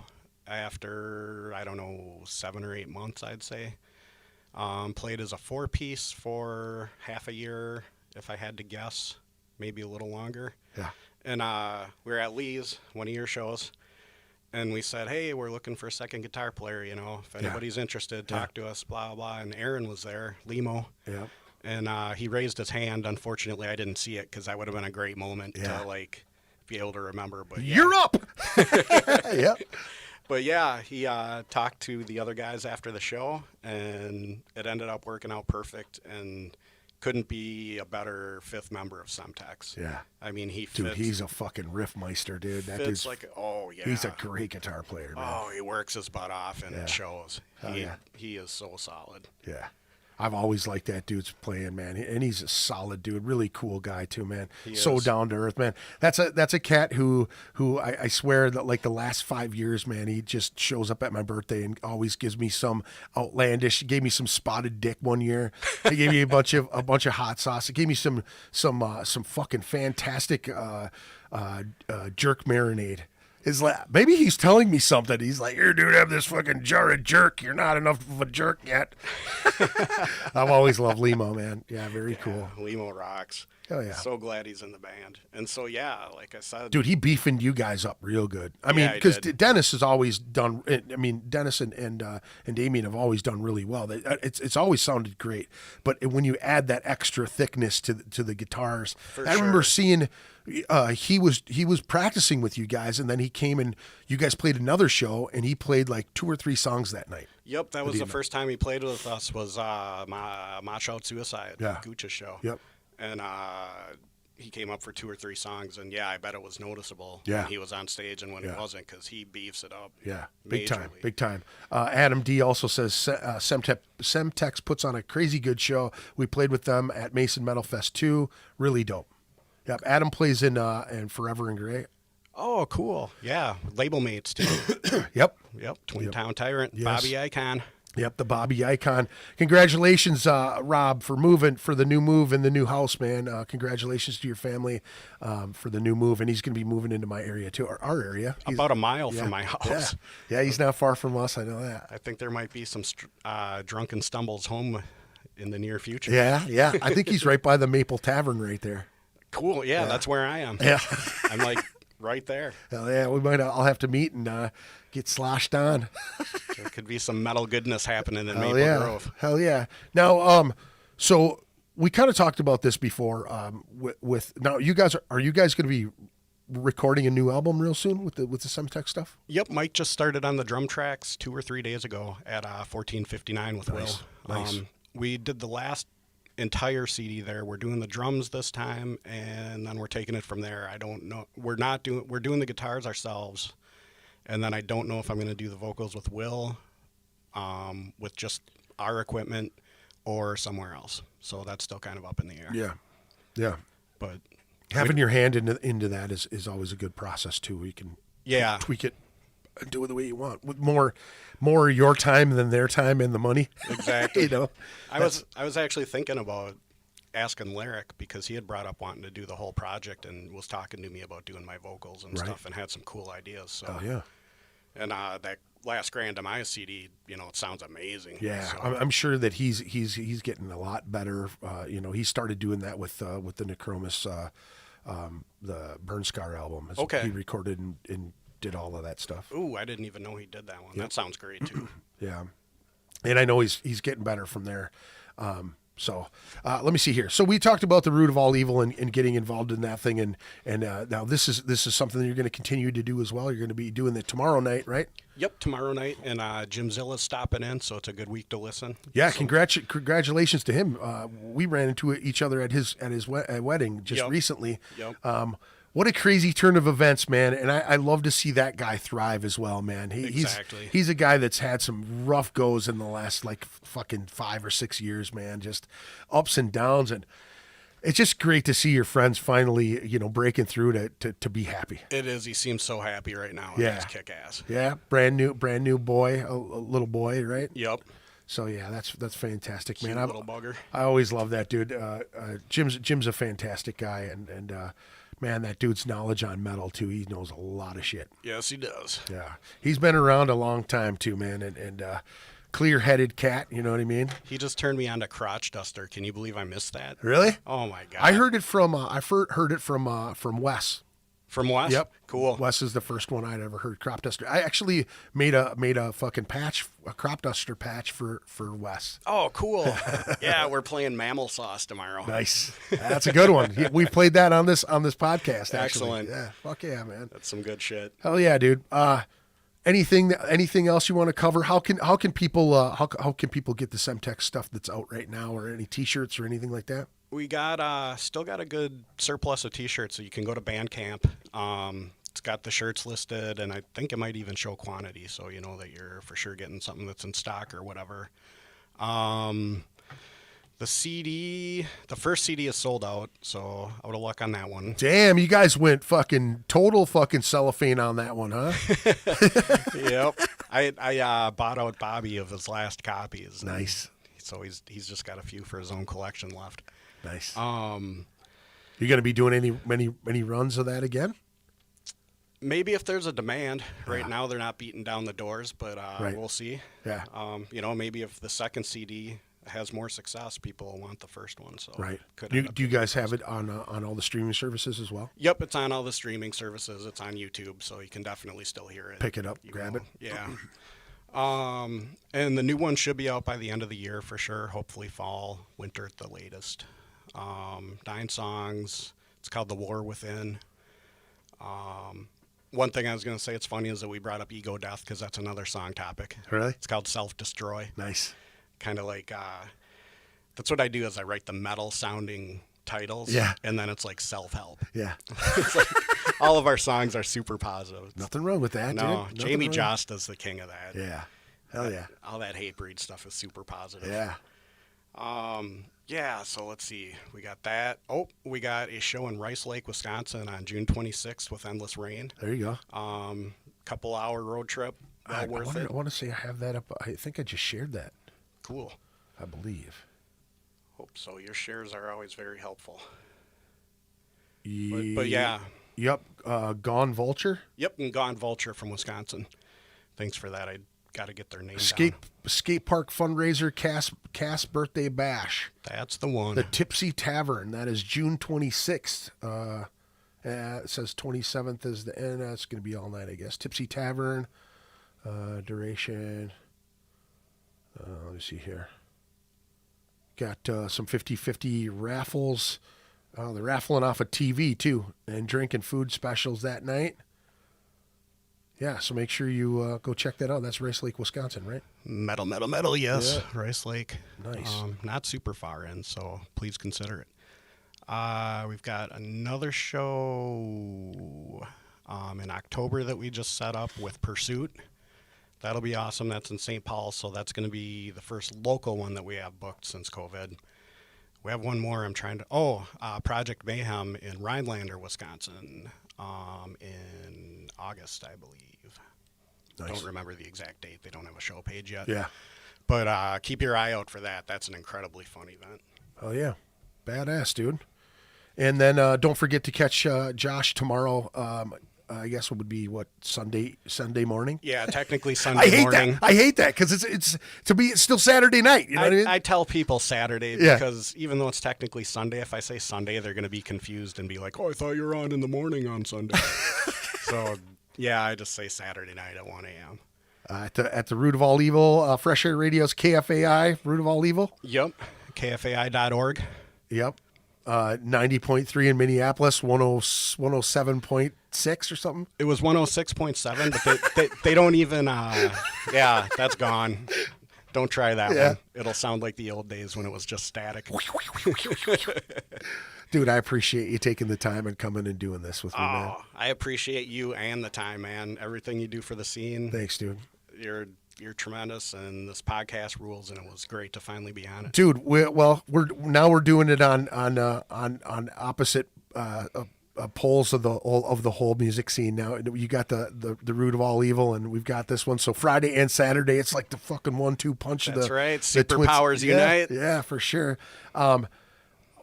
after, 7 or 8 months, I'd say. Played as a 4-piece for half a year, if I had to guess, maybe a little longer. Yeah. And we were at Lee's, one of your shows, and we said, "Hey, we're looking for a second guitar player, you know, if anybody's interested, talk to us, blah, blah." And Aaron was there, Limo. Yeah. And he raised his hand. Unfortunately, I didn't see it because that would have been a great moment to be able to remember. But yeah. You're up. Yep. But yeah, he talked to the other guys after the show, and it ended up working out perfect. And couldn't be a better fifth member of Semtex. Yeah. I mean, Dude, he's a fucking riffmeister, dude. That fits dude's yeah. He's a great guitar player, man. Oh, he works his butt off, and it shows. He is so solid. Yeah. I've always liked that dude's playing, man. And he's a solid dude, really cool guy too, man. So down to earth, man. That's a cat who I swear that like the last 5 years, man, he just shows up at my birthday and always gives me some outlandish. He gave me some spotted dick one year. He gave me a bunch of hot sauce. He gave me some fucking fantastic jerk marinade. Maybe he's telling me something. He's like, "Here, dude, have this fucking jar of jerk. You're not enough of a jerk yet." I've always loved Limo, man. Yeah, very cool. Limo rocks. Hell yeah. So glad he's in the band. And so, yeah, like I said. Dude, he beefing you guys up real good. I mean, Yeah, he because did. Dennis has always done. I mean, Dennis and Damien have always done really well. It's always sounded great. But when you add that extra thickness to the guitars, For I remember sure. seeing he was practicing with you guys, and then he came and you guys played another show, and he played like 2 or 3 songs that night. Yep, that was the first time he played with us was Match Out Suicide, Yeah. Gucci's show. Yep. And he came up for 2 or 3 songs, and yeah, I bet it was noticeable Yeah. when he was on stage and when Yeah. he wasn't, because he beefs it up. Yeah, big time, majorly. big time. Adam D also says Semtex puts on a crazy good show. We played with them at Mason Metal Fest 2. Really dope. Yep, Adam plays in Forever and Gray. Oh, cool. Yeah, label mates too. Yep, Yep, Twin Town Tyrant, Yes. Bobby Icon. yep, the Bobby Icon. Congratulations, Rob, for the new move in the new house, man. Congratulations to your family for the new move, and he's going to be moving into my area too, our area. He's About a mile from my house. Yeah, he's not far from us. I know that. I think there might be some drunken stumbles home in the near future. Yeah. I think he's right by the Maple Tavern right there. Cool. Yeah, that's where I am. Yeah. I'm like right there. Hell yeah, we might. I'll have to meet and get sloshed on. There could be some metal goodness happening in Hell Maple yeah, Grove. hell yeah. Now, so we kind of talked about this before. With now, are you guys going to be recording a new album real soon with the Semtex stuff? Yep, Mike just started on the drum tracks 2 or 3 days ago at 1459 with Nice, Will. nice. We did the last entire CD there. We're doing the drums this time, and then we're taking it from there. I don't know. We're doing the guitars ourselves, and then I don't know if I'm going to do the vocals with Will, with just our equipment, or somewhere else. So that's still kind of up in the air. Yeah. But Having your hand into that is always a good process too. Where you can yeah, tweak it and do it the way you want with more your time than their time and the money. exactly. You know, I was actually thinking about asking Lyric, because he had brought up wanting to do the whole project and was talking to me about doing my vocals and Right. stuff, and had some cool ideas. So oh yeah. and that last Grand Demise CD, it sounds amazing. Yeah, So, I'm sure that he's getting a lot better. He started doing that with the Necromus, the Burn Scar album. Okay. He recorded and did all of that stuff. ooh, I didn't even know he did that one. Yep. That sounds great too. Yeah, and I know he's getting better from there. So let me see here. So we talked about the root of all evil and getting involved in that thing, and now this is something that you're going to continue to do as well. You're going to be doing it tomorrow night, right? Yep, tomorrow night, and Jim Zilla's stopping in, so it's a good week to listen. Yeah, So, congratulations to him. We ran into each other at his wedding just Yep. recently. Yep. What a crazy turn of events, man! And I love to see that guy thrive as well, man. Exactly. He's a guy that's had some rough goes in the last fucking 5 or 6 years, man. Just ups and downs, and it's just great to see your friends finally, breaking through to be happy. It is. He seems so happy right now. Yeah. He's kick ass. Yeah, brand new boy, a little boy, right? Yep. So yeah, that's fantastic, Cute man. little bugger. I always love that dude. Jim's a fantastic guy, and man, that dude's knowledge on metal too. He knows a lot of shit. Yes, he does. Yeah, he's been around a long time too, man, and clear-headed cat. You know what I mean? He just turned me on to Crotch Duster. Can you believe I missed that? Really? Oh my god! I heard it from from Wes. From Wes. Yep, Cool. Wes is the first one I'd ever heard. Crop duster. I actually made a fucking patch, a crop duster patch for Wes. Oh, cool. Yeah, we're playing Mammal Sauce tomorrow. Nice. That's a good one. Yeah, we played that on this podcast. Actually. Excellent. Yeah. Fuck yeah, man. That's some good shit. Hell yeah, dude. Anything else you want to cover? How can people get the Semtex stuff that's out right now, or any T-shirts or anything like that? We got still got a good surplus of T-shirts, so you can go to Bandcamp. It's got the shirts listed, and I think it might even show quantity, so you know that you're for sure getting something that's in stock or whatever. The first CD is sold out, so out of luck on that one. Damn, you guys went total cellophane on that one, huh? Yep. I bought out Bobby of his last copies. Nice. So he's just got a few for his own collection left. Nice. You gonna be doing many runs of that again? Maybe if there's a demand. Right now they're not beating down the doors, but Right. we'll see. Yeah. Maybe if the second CD has more success, people will want the first one. So Right. could Do end up you being guys have awesome. it on all the streaming services as well? Yep, it's on all the streaming services. It's on YouTube, so you can definitely still hear it. Pick it up, You grab know, it. Yeah. And the new one should be out by the end of the year for sure. Hopefully fall, winter at the latest. 9 songs. It's called The War Within. One thing I was going to say, it's funny, is that we brought up Ego Death because that's another song topic. Really? It's called Self-Destroy. Nice. Kind of like, that's what I do, is I write the metal sounding titles. Yeah. And then it's like self-help. Yeah. It's like, all of our songs are super positive. Nothing wrong with that, No, dude. Jamie Nothing wrong. Josta's the king of that. Yeah. Hell yeah. All that hate breed stuff is super positive. Yeah. Yeah, so let's see. We got that. Oh, we got a show in Rice Lake, Wisconsin on June 26th with Endless Rain. There you go. Couple hour road trip. Well worth it. I want to say I have that up. I think I just shared that. Cool. I believe. Hope so. Your shares are always very helpful. But But yeah. Yep. Gone Vulture. Yep, and Gone Vulture from Wisconsin. Thanks for that. I got to get their name Skate park fundraiser Cass birthday bash. down. That's the one. The Tipsy Tavern. That is June 26th. It says 27th is the end. That's going to be all night, I guess. Tipsy Tavern. Duration. Let me see here. Got some 50-50 raffles. They're raffling off a TV, too. And drink and food specials that night. Yeah, so make sure you go check that out. That's Rice Lake, Wisconsin, right? Metal, yes. Yeah. Rice Lake. Nice. Not super far in, so please consider it. We've got another show in October that we just set up with Pursuit. That'll be awesome. That's in St. Paul, so that's going to be the first local one that we have booked since COVID. We have one more I'm trying to... Project Mayhem in Rhinelander, Wisconsin in August, I believe. Nice. Don't remember the exact date. They don't have a show page yet. Yeah. But keep your eye out for that. That's an incredibly fun event. Oh, yeah. Badass, dude. And then don't forget to catch Josh tomorrow. I guess it would be, Sunday morning? Yeah, technically Sunday morning. I hate that because it's still Saturday night. You know what I mean? I tell people Saturday Yeah. because even though it's technically Sunday, if I say Sunday, they're going to be confused and be like, "Oh, I thought you were on in the morning on Sunday." So, yeah, I just say Saturday night at 1 a.m. At the Root of All Evil, Fresh Air Radio's KFAI, Root of All Evil. Yep, KFAI.org. Yep. 90.3 in Minneapolis, 107.6 or something. It was 106.7, but they don't even, yeah, that's gone. Don't try that one. It'll sound like the old days when it was just static. Dude, I appreciate you taking the time and coming and doing this with me, man. I appreciate you and the time, man. Everything you do for the scene. Thanks, dude. You're tremendous, and this podcast rules, and it was great to finally be on it. Dude, we're doing it on opposite poles of the whole music scene. Now you got the Root of All Evil, and we've got this one. So Friday and Saturday, it's like the fucking 1-2 punch. That's right. The Superpowers unite. Yeah, for sure.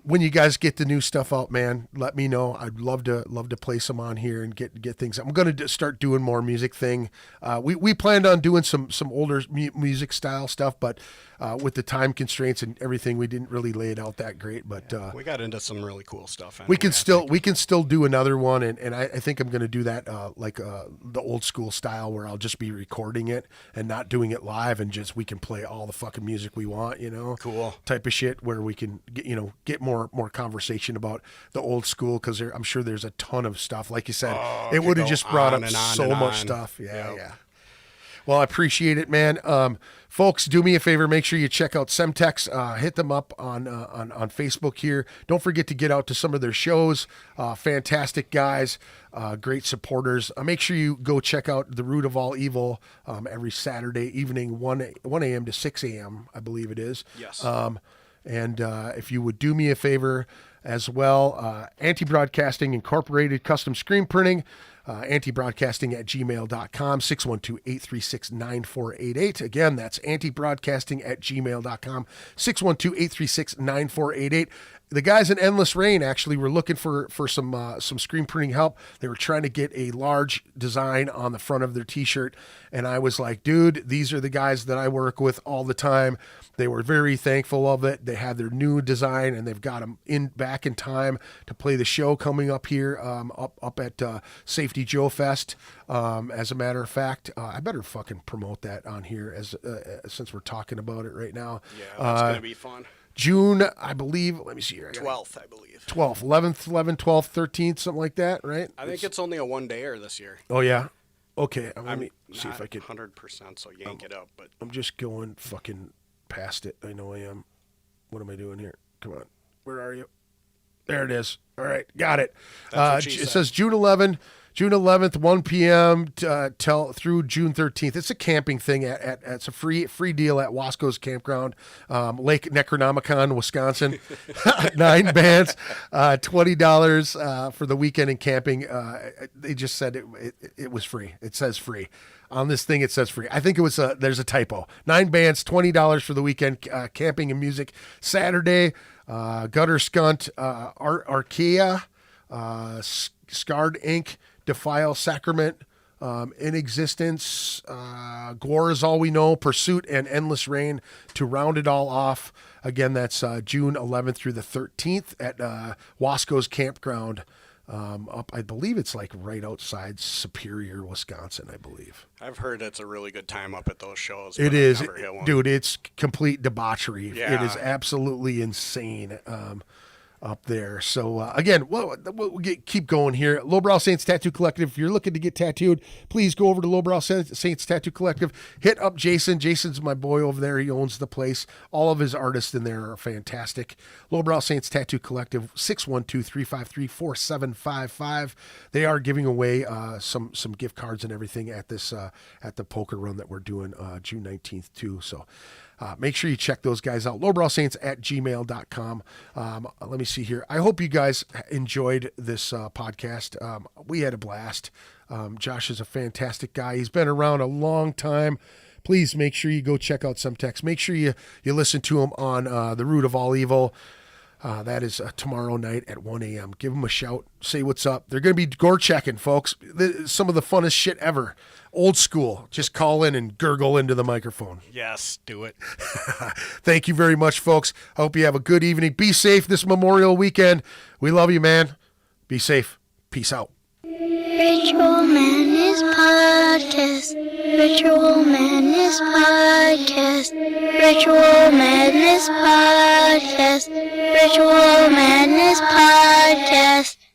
When you guys get the new stuff out, man, let me know. I'd love to play some on here and get things. I'm going to start doing more music thing. We planned on doing some older music style stuff, but with the time constraints and everything, we didn't really lay it out that great. But we got into some really cool stuff. Anyway, we can still do another one, and I think I'm going to do that like the old school style where I'll just be recording it and not doing it live, and just we can play all the fucking music we want, Cool type of shit where we can get more conversation about the old school, because I'm sure there's a ton of stuff. Like you said, it would have just brought up so much stuff. Yeah. Well, I appreciate it, man. Folks, do me a favor. Make sure you check out Semtex. Hit them up on Facebook here. Don't forget to get out to some of their shows. Fantastic guys, great supporters. Make sure you go check out The Root of All Evil every Saturday evening, 1 a.m. to 6 a.m., I believe it is. Yes. And if you would do me a favor as well, Anti-Broadcasting Incorporated Custom Screen Printing, antibroadcasting@gmail.com, 612-836-9488. Again, that's antibroadcasting@gmail.com, 612-836-9488. The guys in Endless Rain actually were looking for some screen printing help. They were trying to get a large design on the front of their T-shirt, and I was like, dude, these are the guys that I work with all the time. They were very thankful of it. They had their new design, and they've got them back in time to play the show coming up here up at Safety Joe Fest. As a matter of fact, I better fucking promote that on here since we're talking about it right now. Yeah, that's going to be fun. June, I believe, let me see here. 12th, I believe. 12th, 11th, 11th, 12th, 13th, something like that, right? I think it's only a one-dayer this year. Oh, yeah? Okay, let me see if I can. 100%, so yank it up. But I'm just going fucking past it. I know I am. What am I doing here? Come on. Where are you? There it is. All right, got it. It says June 11th, 1 p.m. Through June 13th. It's a camping thing it's a free deal at Wasco's Campground, Lake Necronomicon, Wisconsin. 9 bands, $20 for the weekend and camping. They just said it was free. It says free. On this thing, it says free. I think it was there's a typo. 9 bands, $20 for the weekend, camping and music. Saturday, Gutter Skunt, Archaea, Scarred Ink, Defile Sacrament, In Existence, Gore Is All We Know, Pursuit, and Endless Rain to round it all off. Again, that's June 11th through the 13th at Wasco's Campground. I believe it's like right outside Superior, Wisconsin, I believe. I've heard it's a really good time up at those shows. It is. Dude, it's complete debauchery. Yeah. It is absolutely insane. Up there. So again, we'll keep going here. Lowbrow Saints Tattoo Collective. If you're looking to get tattooed, please go over to Lowbrow Saints Tattoo Collective. Hit up Jason. Jason's my boy over there. He owns the place. All of his artists in there are fantastic. Lowbrow Saints Tattoo Collective, 612-353-4755. They are giving away some gift cards and everything at this at the poker run that we're doing June 19th too. So make sure you check those guys out. lowbrowsaints@gmail.com. Let me see here. I hope you guys enjoyed this podcast. We had a blast. Josh is a fantastic guy. He's been around a long time. Please make sure you go check out Semtex. Make sure you listen to him on The Root of All Evil. That is tomorrow night at 1 a.m. Give them a shout. Say what's up. They're going to be gore checking, folks. Some of the funnest shit ever. Old school. Just call in and gurgle into the microphone. Yes, do it. Thank you very much, folks. I hope you have a good evening. Be safe this Memorial weekend. We love you, man. Be safe. Peace out. Ritual Madness Podcast. Ritual Madness Podcast. Ritual Madness Podcast. Ritual